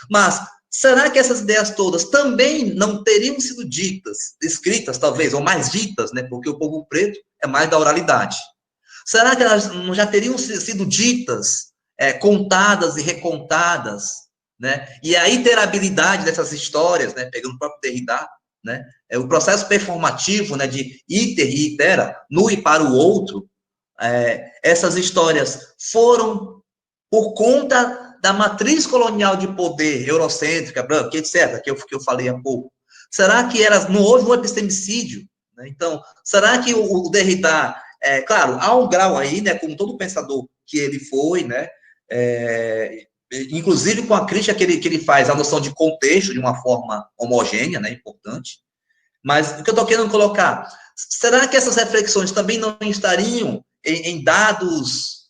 mas será que essas ideias todas também não teriam sido ditas, escritas talvez, ou mais ditas, né, porque o povo preto é mais da oralidade. Será que elas não já teriam sido ditas contadas e recontadas, né? E a iterabilidade dessas histórias, né? Pegando o próprio Derrida, né? O processo performativo, né? De iter e itera, no e para o outro, essas histórias foram por conta da matriz colonial de poder eurocêntrica, branca, etc., que eu falei há pouco. Será que não houve um epistemicídio? Né? Então, será que o Derrida, claro, há um grau aí, né, como todo pensador que ele foi, né, inclusive com a crítica que ele faz, a noção de contexto de uma forma homogênea, né, importante, mas o que eu estou querendo colocar, será que essas reflexões também não estariam em dadas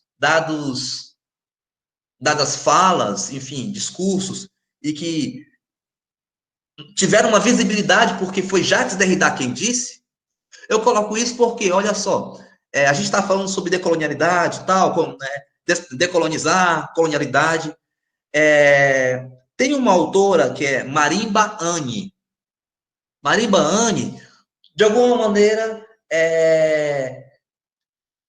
falas, enfim, discursos, e que tiveram uma visibilidade porque foi Jacques Derrida quem disse? Eu coloco isso porque, olha só, a gente está falando sobre decolonialidade, tal, decolonizar, colonialidade. Tem uma autora que é Marimba Ani. Marimba Ani, de alguma maneira,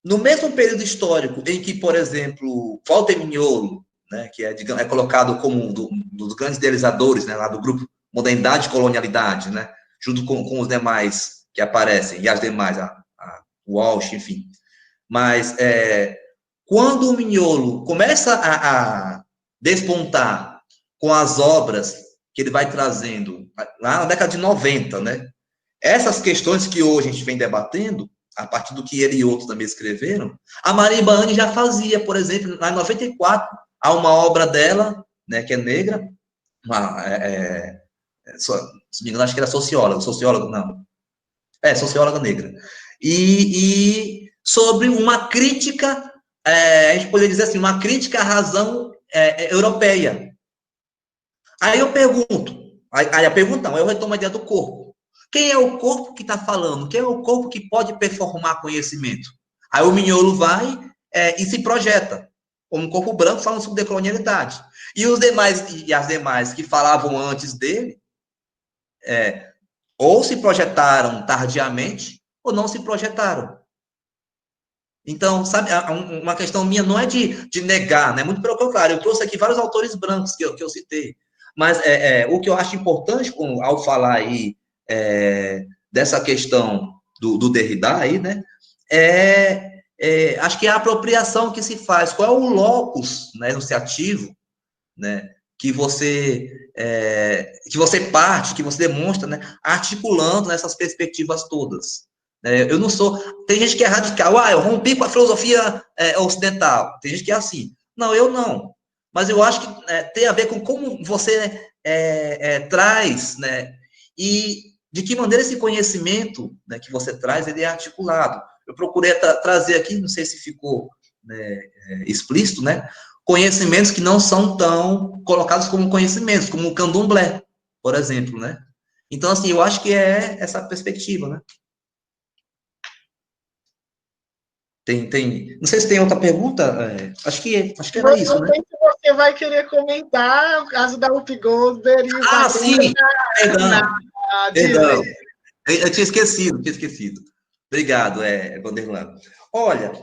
no mesmo período histórico em que, por exemplo, Walter Mignolo, né, que é colocado como um dos grandes idealizadores, né, lá do grupo Modernidade e Colonialidade, né, junto com os demais que aparecem, e as demais, a Walsh, enfim. Mas quando o Mignolo começa a despontar com as obras que ele vai trazendo, lá na década de 90, né, essas questões que hoje a gente vem debatendo, a partir do que ele e outros também escreveram, a Marimba Ani já fazia, por exemplo, lá em 94, há uma obra dela, né, que é negra, se me engano, acho que era socióloga, não. Socióloga negra. E sobre uma crítica, a gente poderia dizer assim, uma crítica à razão europeia. Aí eu pergunto, aí eu retomo a ideia do corpo. Quem é o corpo que está falando? Quem é o corpo que pode performar conhecimento? Aí o Mignolo vai e se projeta como um corpo branco falando sobre decolonialidade. E as demais que falavam antes dele, ou se projetaram tardiamente, ou não se projetaram. Então, sabe, uma questão minha não é de negar, né? Muito pelo contrário, eu trouxe aqui vários autores brancos que eu citei. Mas o que eu acho importante ao falar aí dessa questão do Derrida aí, né? Acho que é a apropriação que se faz. Qual é o locus, né, enunciativo, né? Que você parte, que você demonstra, né? Articulando essas perspectivas todas. Eu não sou... Tem gente que é radical. Eu rompi com a filosofia ocidental. Tem gente que é assim. Não, eu não. Mas eu acho que tem a ver com como você traz, né? E de que maneira esse conhecimento, né, que você traz, ele é articulado. Eu procurei trazer aqui, não sei se ficou, né, explícito, né? Conhecimentos que não são tão colocados como conhecimentos, como o candomblé, por exemplo, né? Então, assim, eu acho que é essa perspectiva, né? Não sei se tem outra pergunta. Acho que era isso, né? Não sei se você vai querer comentar o caso da Whoopi Goldberg e o sim! Perdão. Eu tinha esquecido. Obrigado, Vanderlan. Olha,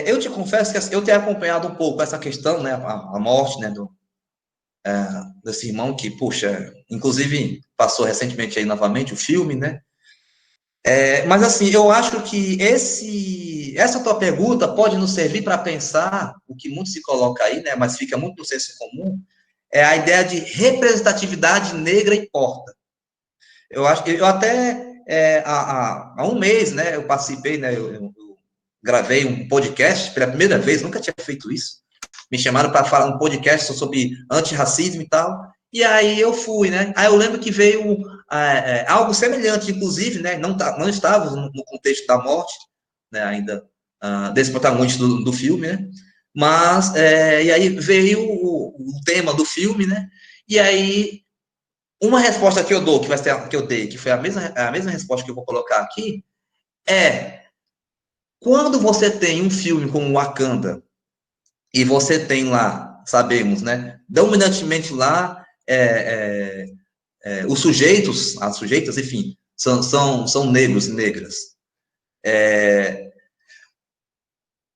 eu te confesso que eu tenho acompanhado um pouco essa questão, né, a morte, né, desse irmão que, puxa, inclusive passou recentemente aí novamente o filme, né? Mas, assim, eu acho que essa tua pergunta pode nos servir para pensar o que muito se coloca aí, né, mas fica muito no senso comum, é a ideia de representatividade negra importa. Eu até, há um mês, né, eu participei, né, eu gravei um podcast pela primeira vez, nunca tinha feito isso. Me chamaram para falar um podcast sobre antirracismo e tal, e aí eu fui, né? Aí eu lembro que veio algo semelhante, inclusive, né? Não estava no contexto da morte, né? Ainda desse protagonista do filme, né? Mas, e aí veio o tema do filme, né? E aí, uma resposta que eu dou, que eu dei, que foi a mesma resposta que eu vou colocar aqui, quando você tem um filme como Wakanda, e você tem lá, sabemos, né, dominantemente lá, os sujeitos, as sujeitas, enfim, são negros e negras.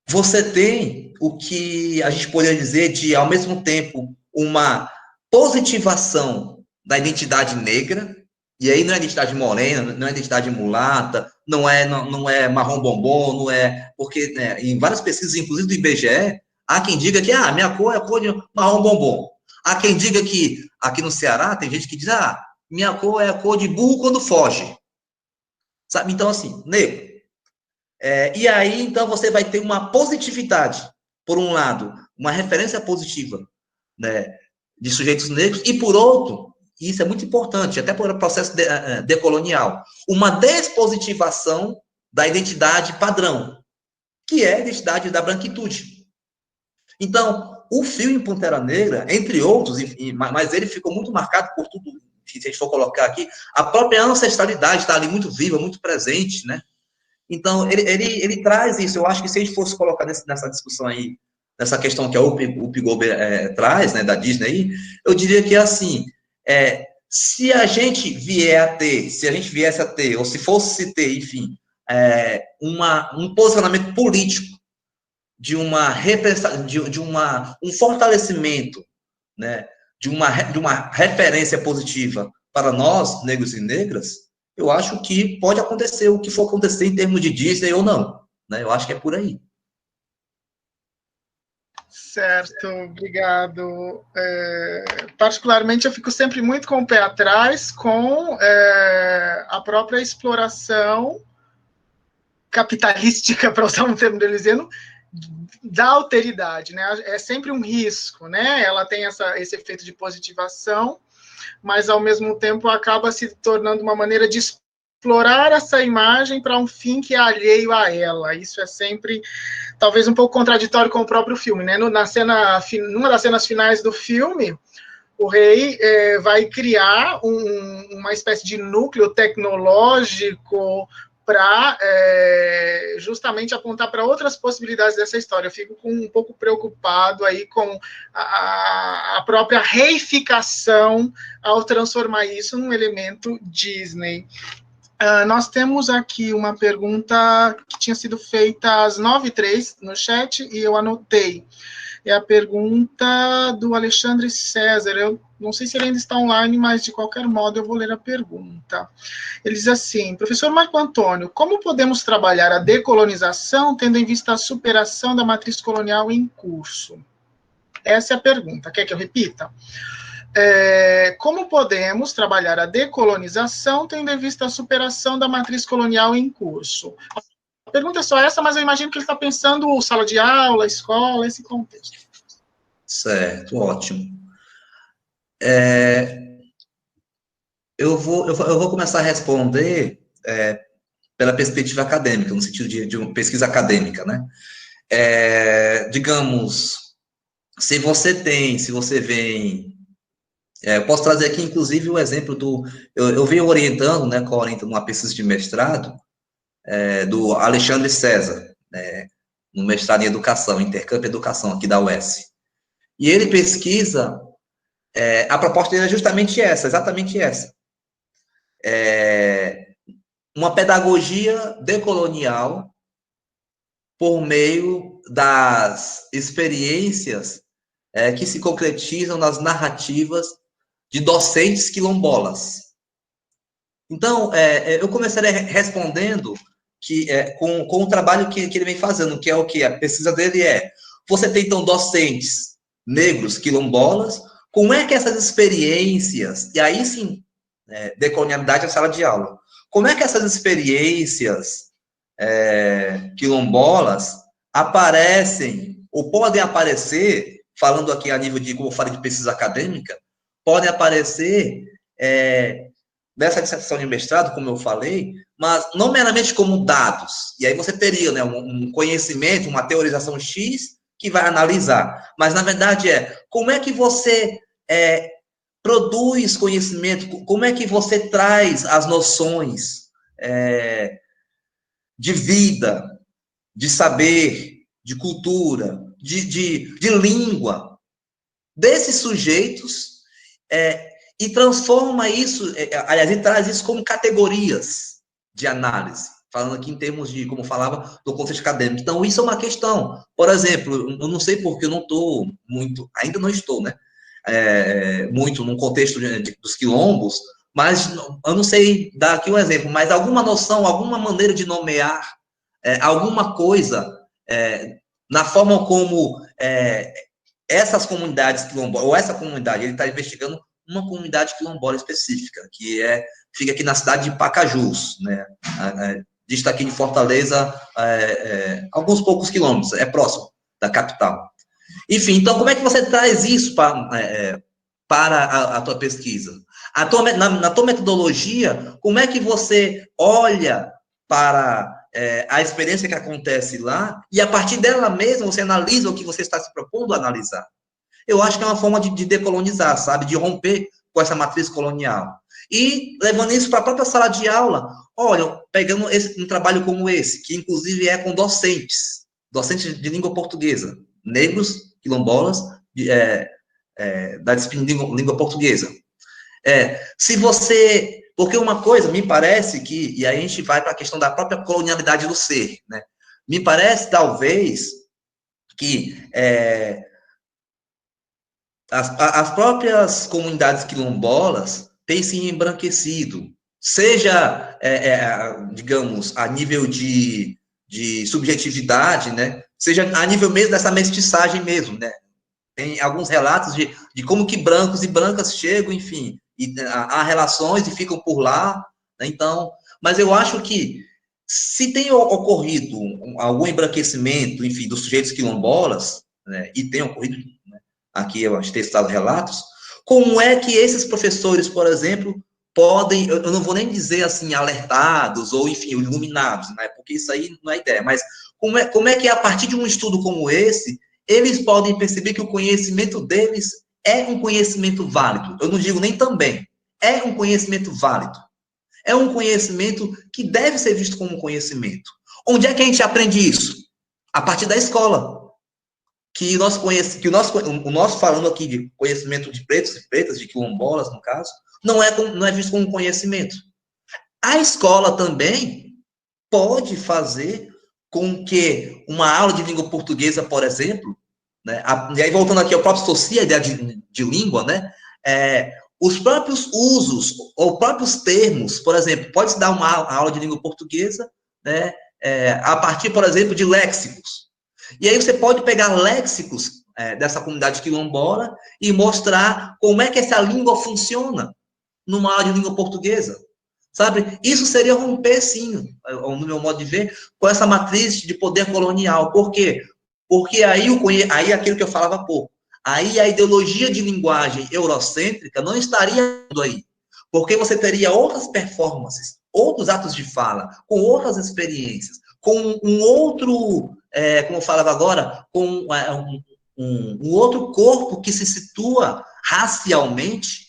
Você tem o que a gente poderia dizer de, ao mesmo tempo, uma positivação da identidade negra, e aí não é identidade morena, não é identidade mulata, não é marrom bombom, não é... Porque, né, em várias pesquisas, inclusive do IBGE, há quem diga que minha cor é a cor de marrom bombom. Há quem diga que, aqui no Ceará, tem gente que diz, minha cor é a cor de burro quando foge. Sabe? Então, assim, negro. E aí, então, você vai ter uma positividade, por um lado, uma referência positiva, né, de sujeitos negros, e por outro, e isso é muito importante, até por processo decolonial, uma despositivação da identidade padrão, que é a identidade da branquitude. Então, o filme Pantera Negra, entre outros, mas ele ficou muito marcado por tudo, se a gente for colocar aqui, a própria ancestralidade está ali muito viva, muito presente, né? Então, ele traz isso. Eu acho que se a gente fosse colocar nessa discussão aí, nessa questão que a Whoopi Goldberg traz, né, da Disney aí, eu diria que, assim, se a gente viesse a ter, ou se fosse ter, enfim, um posicionamento político de um fortalecimento, né, de uma referência positiva para nós, negros e negras, eu acho que pode acontecer o que for acontecer em termos de Disney ou não, né? Eu acho que é por aí. Certo, obrigado. Particularmente, eu fico sempre muito com o pé atrás com a própria exploração capitalística, para usar um termo dizendo, da alteridade, né? É sempre um risco, né? Ela tem esse efeito de positivação, mas ao mesmo tempo acaba se tornando uma maneira de explorar essa imagem para um fim que é alheio a ela. Isso é sempre, talvez, um pouco contraditório com o próprio filme, né? Numa das cenas finais do filme, o rei vai criar uma espécie de núcleo tecnológico para justamente apontar para outras possibilidades dessa história. Eu fico um pouco preocupado aí com a própria reificação ao transformar isso num elemento Disney. Nós temos aqui uma pergunta que tinha sido feita às 9h03 no chat e eu anotei. É a pergunta do Alexandre César. Eu não sei se ele ainda está online, mas de qualquer modo eu vou ler a pergunta. Ele diz assim: professor Marco Antônio, como podemos trabalhar a decolonização tendo em vista a superação da matriz colonial em curso? Essa é a pergunta. Quer que eu repita? Como podemos trabalhar a decolonização tendo em vista a superação da matriz colonial em curso? A pergunta é só essa, mas eu imagino que ele está pensando sala de aula, escola, esse contexto. Certo, ótimo. Eu vou começar a responder pela perspectiva acadêmica, no sentido de uma pesquisa acadêmica, né? Digamos, se você vem... eu posso trazer aqui, inclusive, o exemplo do... Eu venho orientando, né, coorientando uma pesquisa de mestrado, do Alexandre César, no mestrado em Educação, Intercâmbio e Educação, aqui da UES. E ele pesquisa, a proposta dele é justamente essa, exatamente essa. Uma pedagogia decolonial por meio das experiências que se concretizam nas narrativas de docentes quilombolas. Então, eu começaria respondendo com o trabalho que ele vem fazendo, que é o que? A pesquisa dele você tem, então, docentes negros quilombolas, como é que essas experiências, e aí sim, decolonialidade na sala de aula, como é que essas experiências quilombolas aparecem, ou podem aparecer, falando aqui a nível de, como eu falei, de pesquisa acadêmica, podem aparecer nessa dissertação de mestrado, como eu falei, mas não meramente como dados. E aí você teria, né, um conhecimento, uma teorização X que vai analisar. Mas, na verdade, como é que você produz conhecimento, como é que você traz as noções de vida, de saber, de cultura, de língua desses sujeitos e transforma isso, aliás, e traz isso como categorias de análise. falando aqui em termos de, como falava, do contexto acadêmico. Então, isso é uma questão. Por exemplo, eu não sei porque eu não estou muito, ainda não estou, né, muito no contexto dos quilombos, mas eu não sei dar aqui um exemplo, mas alguma noção, alguma maneira de nomear alguma coisa na forma como essas comunidades quilombolas, ou essa comunidade, ele está investigando uma comunidade quilombola específica, que fica aqui na cidade de Pacajus, né, dista aqui de Fortaleza, alguns poucos quilômetros, é próximo da capital. Enfim, então, como é que você traz isso para a tua pesquisa? Na tua metodologia, como é que você olha para a experiência que acontece lá, e a partir dela mesma você analisa o que você está se propondo a analisar? Eu acho que é uma forma de decolonizar, sabe? De romper com essa matriz colonial. E levando isso para a própria sala de aula, olha, pegando um trabalho como esse, que inclusive é com docentes de língua portuguesa, negros, quilombolas, da disciplina de língua portuguesa. Se você... Porque uma coisa, me parece que, e aí a gente vai para a questão da própria colonialidade do ser, né? Me parece, talvez, que as próprias comunidades quilombolas têm se embranquecido, seja, digamos, a nível de subjetividade, né? Seja a nível mesmo dessa mestiçagem mesmo, né? Tem alguns relatos de como que brancos e brancas chegam, enfim, e há relações e ficam por lá, né? Então, mas eu acho que se tem ocorrido algum embranquecimento, enfim, dos sujeitos quilombolas, né, e tem ocorrido, né, aqui eu acho que tem citado relatos, como é que esses professores, por exemplo, podem, eu não vou nem dizer assim, alertados, ou enfim, iluminados, né, porque isso aí não é ideia, mas como é que a partir de um estudo como esse, eles podem perceber que o conhecimento deles é um conhecimento válido. Eu não digo nem também. É um conhecimento válido. É um conhecimento que deve ser visto como um conhecimento. Onde é que a gente aprende isso? A partir da escola. O nosso falando aqui de conhecimento de pretos e pretas, de quilombolas, no caso, não é visto como um conhecimento. A escola também pode fazer com que uma aula de língua portuguesa, por exemplo, né, e aí voltando aqui ao próprio Saussure, a ideia de língua, né, os próprios usos, ou próprios termos, por exemplo, pode-se dar uma aula de língua portuguesa, né, a partir, por exemplo, de léxicos. E aí você pode pegar léxicos dessa comunidade quilombola e mostrar como é que essa língua funciona numa aula de língua portuguesa. Sabe? Isso seria romper, sim, no meu modo de ver, com essa matriz de poder colonial. Por quê? Porque aí aquilo que eu falava há pouco, aí a ideologia de linguagem eurocêntrica não estaria aí. Porque você teria outras performances, outros atos de fala, com outras experiências, com um outro, como eu falava agora, com um outro corpo que se situa racialmente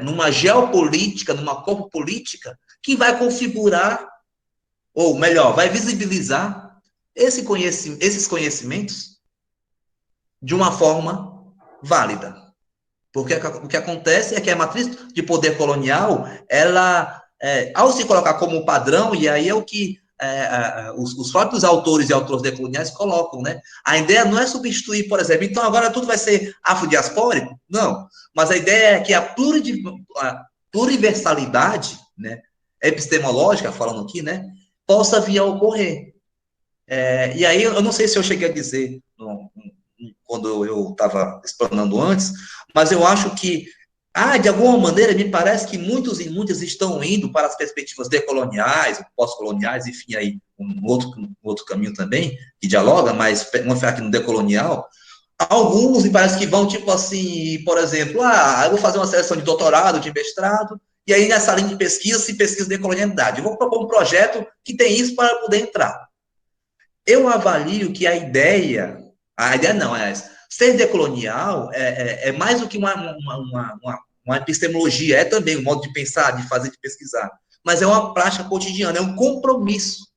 numa geopolítica, numa corpo política, que vai configurar, ou melhor, vai visibilizar esses conhecimentos de uma forma válida. Porque o que acontece é que a matriz de poder colonial, ela, ao se colocar como padrão, e aí é o que os próprios autores e autores decoloniais colocam, né? A ideia não é substituir, por exemplo, então agora tudo vai ser afrodiaspórico? Não. Mas a ideia é que a pluriversalidade, né, epistemológica, falando aqui, né, possa vir a ocorrer. E aí, eu não sei se eu cheguei a dizer quando eu estava explanando antes, mas eu acho que, de alguma maneira, me parece que muitos e muitas estão indo para as perspectivas decoloniais, pós-coloniais, enfim, aí um outro caminho também, que dialoga, mas vamos ficar aqui no decolonial. Alguns, me parece que vão, tipo assim, por exemplo, eu vou fazer uma seleção de doutorado, de mestrado, e aí nessa linha de pesquisa se pesquisa decolonialidade. Eu vou propor um projeto que tem isso para poder entrar. Eu avalio que a ideia não, ser decolonial é mais do que uma epistemologia, é também um modo de pensar, de fazer, de pesquisar, mas é uma prática cotidiana, é um compromisso.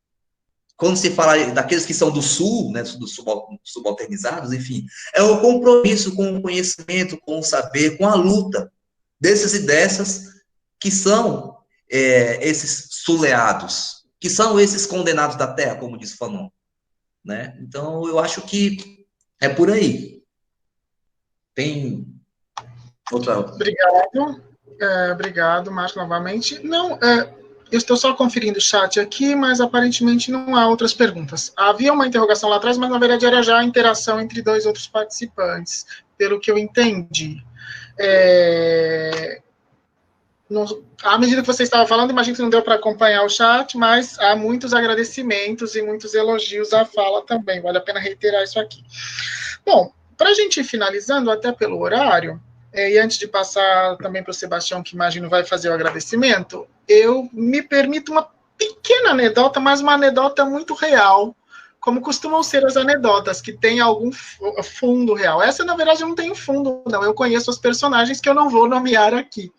Quando se fala daqueles que são do Sul, né, dos subalternizados, enfim, é um compromisso com o conhecimento, com o saber, com a luta desses e dessas que são esses suleados, que são esses condenados da terra, como diz Fanon, né? Então, eu acho que é por aí. Tem outra... Obrigado, Márcio, novamente. Não, eu estou só conferindo o chat aqui, mas aparentemente não há outras perguntas. Havia uma interrogação lá atrás, mas na verdade era já a interação entre dois outros participantes, pelo que eu entendi. À medida que você estava falando, imagino que não deu para acompanhar o chat, mas há muitos agradecimentos e muitos elogios à fala também. Vale a pena reiterar isso aqui. Bom, para a gente ir finalizando, até pelo horário, e antes de passar também para o Sebastião, que imagino vai fazer o agradecimento, eu me permito uma pequena anedota, mas uma anedota muito real, como costumam ser as anedotas, que tem algum fundo real. Essa, na verdade, não tem fundo, não. Eu conheço os personagens que eu não vou nomear aqui.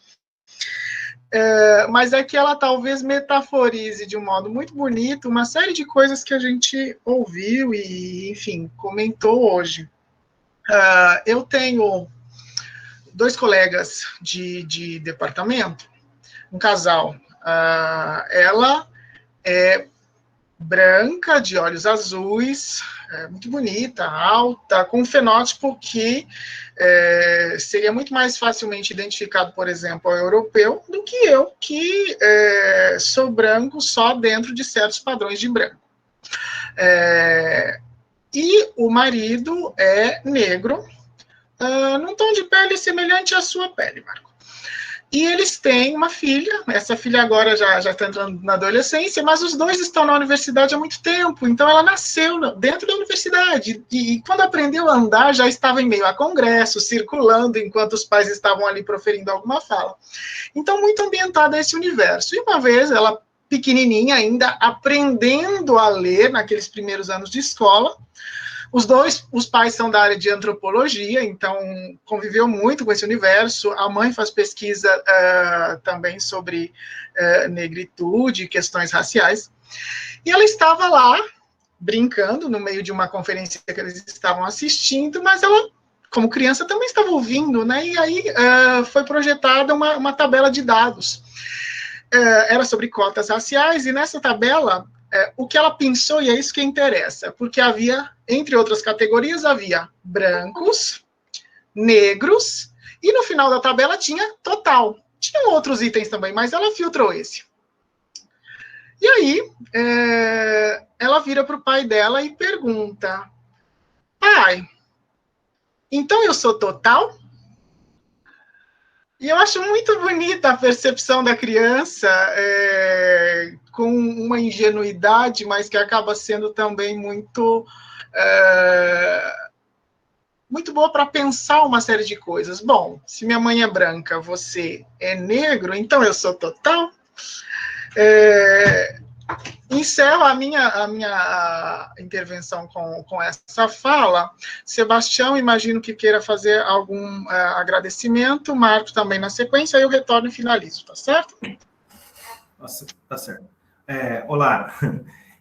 Mas é que ela talvez metaforize de um modo muito bonito uma série de coisas que a gente ouviu e, enfim, comentou hoje. Eu tenho 2 colegas de departamento, um casal. Ela é branca, de olhos azuis, muito bonita, alta, com um fenótipo que seria muito mais facilmente identificado, por exemplo, ao europeu, do que eu, que sou branco só dentro de certos padrões de branco. E o marido é negro, num tom de pele semelhante à sua pele, Marco. E eles têm uma filha, essa filha agora já está entrando na adolescência, mas os dois estão na universidade há muito tempo, então ela nasceu dentro da universidade, e quando aprendeu a andar, já estava em meio a congressos, circulando, enquanto os pais estavam ali proferindo alguma fala. Então, muito ambientada a esse universo. E uma vez, ela, pequenininha ainda, aprendendo a ler, naqueles primeiros anos de escola, os pais são da área de antropologia, então conviveu muito com esse universo. A mãe faz pesquisa também sobre negritude, questões raciais. E ela estava lá, brincando, no meio de uma conferência que eles estavam assistindo, mas ela, como criança, também estava ouvindo, né? E aí foi projetada uma tabela de dados. Era sobre cotas raciais, e nessa tabela... o que ela pensou, e é isso que interessa, porque havia, entre outras categorias, havia brancos, negros, e no final da tabela tinha total. Tinham outros itens também, mas ela filtrou esse. E aí, ela vira para o pai dela e pergunta: pai, então eu sou total? E eu acho muito bonita a percepção da criança, com uma ingenuidade, mas que acaba sendo também muito boa para pensar uma série de coisas. Bom, se minha mãe é branca, você é negro, então eu sou total? Encerro a minha intervenção com essa fala. Sebastião, imagino que queira fazer algum agradecimento, Marco também na sequência, aí eu retorno e finalizo, tá certo? Nossa, tá certo. Olá.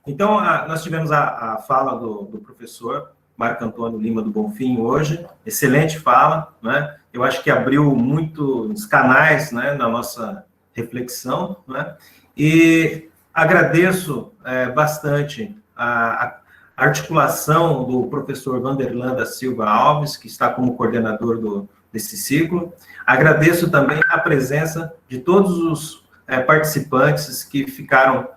Então, nós tivemos a fala do professor Marco Antônio Lima do Bonfim hoje, excelente fala, né? Eu acho que abriu muitos canais, né, na nossa reflexão, né? E agradeço bastante a articulação do professor Vanderlan da Silva Alves, que está como coordenador desse ciclo. Agradeço também a presença de todos os participantes que ficaram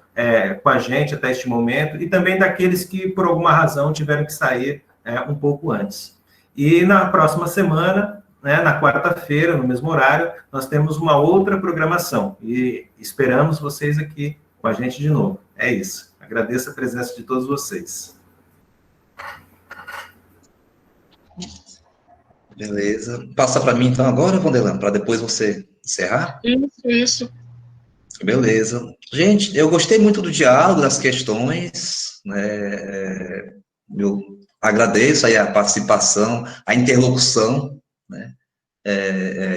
com a gente até este momento, e também daqueles que, por alguma razão, tiveram que sair um pouco antes. E na próxima semana, né, na quarta-feira, no mesmo horário, nós temos uma outra programação, e esperamos vocês aqui com a gente de novo. É isso. Agradeço a presença de todos vocês. Beleza. Passa para mim, então, agora, Vanderlan, para depois você encerrar? Isso. Beleza. Gente, eu gostei muito do diálogo, das questões, né? Eu agradeço aí a participação, a interlocução, né?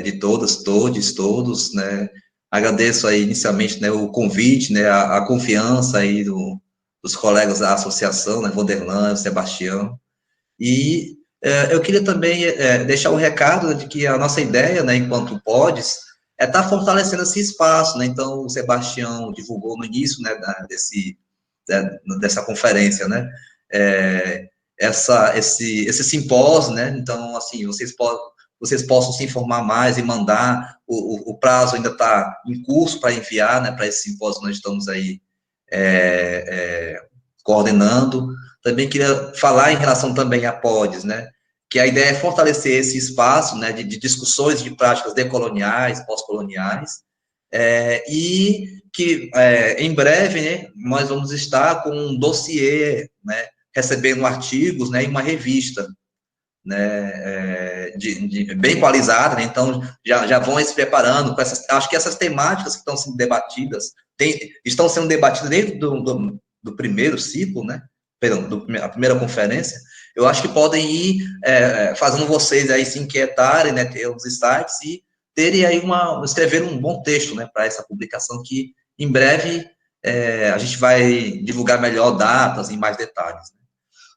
De todas, todos, né? Agradeço aí inicialmente, né, o convite, né, a confiança aí dos colegas da associação, né, Vanderlan, Sebastião. E eu queria também deixar um recado de que a nossa ideia, né, enquanto PODES, tá fortalecendo esse espaço, né? Então, o Sebastião divulgou no início, né, dessa conferência, né? Esse simpósio, né? Então, assim, vocês possam se informar mais e mandar. O prazo ainda está em curso para enviar, né? Para esse simpósio nós estamos aí coordenando. Também queria falar em relação também à PODES, né? Que a ideia é fortalecer esse espaço, né, de discussões de práticas decoloniais, pós-coloniais, e que, em breve, né, nós vamos estar com um dossiê, né, recebendo artigos, né, e uma revista, né, bem equalizada, né, então já vão se preparando com acho que essas temáticas que estão sendo debatidas, estão sendo debatidas dentro do primeiro ciclo, né, perdão, a primeira conferência. Eu acho que podem ir fazendo vocês aí se inquietarem, né, ter os insights e terem aí escrever um bom texto, né, para essa publicação que, em breve, a gente vai divulgar melhor datas e mais detalhes. Né.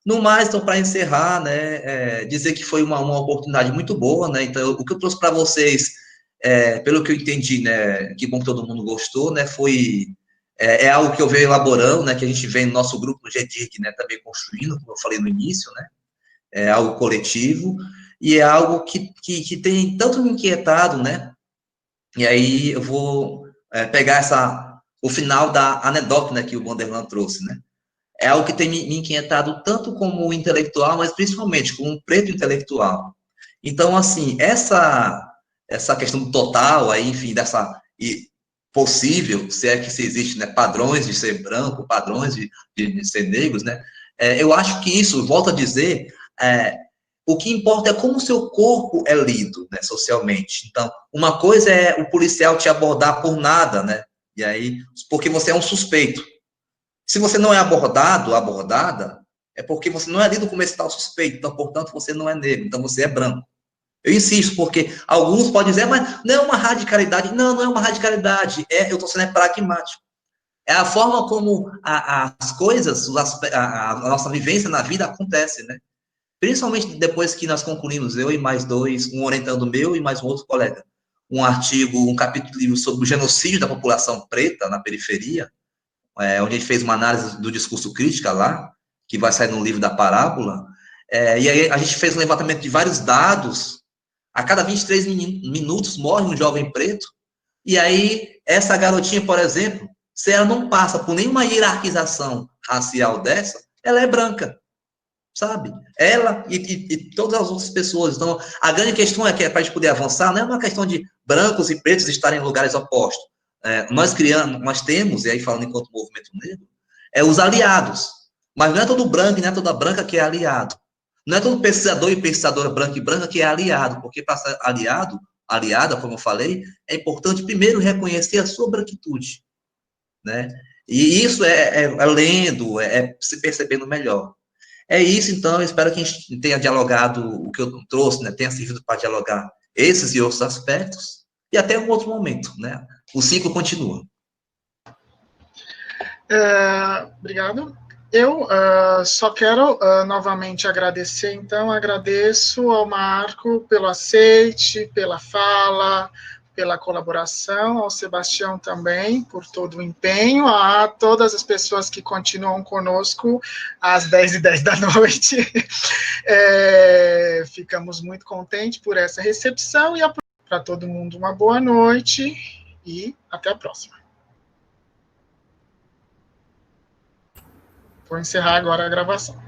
No mais, então, para encerrar, né, dizer que foi uma oportunidade muito boa, né, então, o que eu trouxe para vocês, pelo que eu entendi, né, que bom que todo mundo gostou, né, é algo que eu venho elaborando, né, que a gente vem no nosso grupo, no GDIC, né, também construindo, como eu falei no início, né, é algo coletivo, e é algo que tem tanto me inquietado, né, e aí eu vou pegar o final da anedota, né, que o Vanderlan trouxe, né, é algo que tem me inquietado tanto como intelectual, mas principalmente como um preto intelectual. Então, assim, essa questão do total, aí, enfim, possível, se é que se existe, né, padrões de ser branco, padrões de ser negros, né, eu acho que isso, volto a dizer, o que importa é como o seu corpo é lido, né, socialmente. Então, uma coisa é o policial te abordar por nada, né, e aí, porque você é um suspeito. Se você não é abordada, é porque você não é lido como esse tal suspeito, então, portanto, você não é negro, então você é branco. Eu insisto, porque alguns podem dizer, mas não é uma radicalidade. Não, não é uma radicalidade. Eu estou sendo pragmático. É a forma como as coisas, a nossa vivência na vida acontece, né? Principalmente depois que nós concluímos, eu e mais dois, um orientando meu e mais um outro colega, um artigo, um capítulo sobre o genocídio da população preta na periferia, onde a gente fez uma análise do discurso crítica lá, que vai sair no livro da Parábola, e aí a gente fez um levantamento de vários dados. A cada 23 minutos morre um jovem preto, e aí essa garotinha, por exemplo, se ela não passa por nenhuma hierarquização racial dessa, ela é branca, sabe? Ela e todas as outras pessoas. Então, a grande questão é que, para a gente poder avançar, não é uma questão de brancos e pretos estarem em lugares opostos. Nós temos, e aí falando enquanto movimento negro, os aliados. Mas não é todo branco e não é toda branca que é aliado. Não é todo pesquisador e pesquisadora branca e branca que é aliado, porque para ser aliada, como eu falei, é importante primeiro reconhecer a sua branquitude, né? E isso lendo, se percebendo melhor. É isso, então, eu espero que a gente tenha dialogado o que eu trouxe, né? Tenha servido para dialogar esses e outros aspectos, e até um outro momento, né? O ciclo continua. Obrigado. Eu só quero novamente agradecer, então, agradeço ao Marco pelo aceite, pela fala, pela colaboração, ao Sebastião também, por todo o empenho, a todas as pessoas que continuam conosco às 10h10 da noite. Ficamos muito contentes por essa recepção e para todo mundo uma boa noite e até a próxima. Vou encerrar agora a gravação.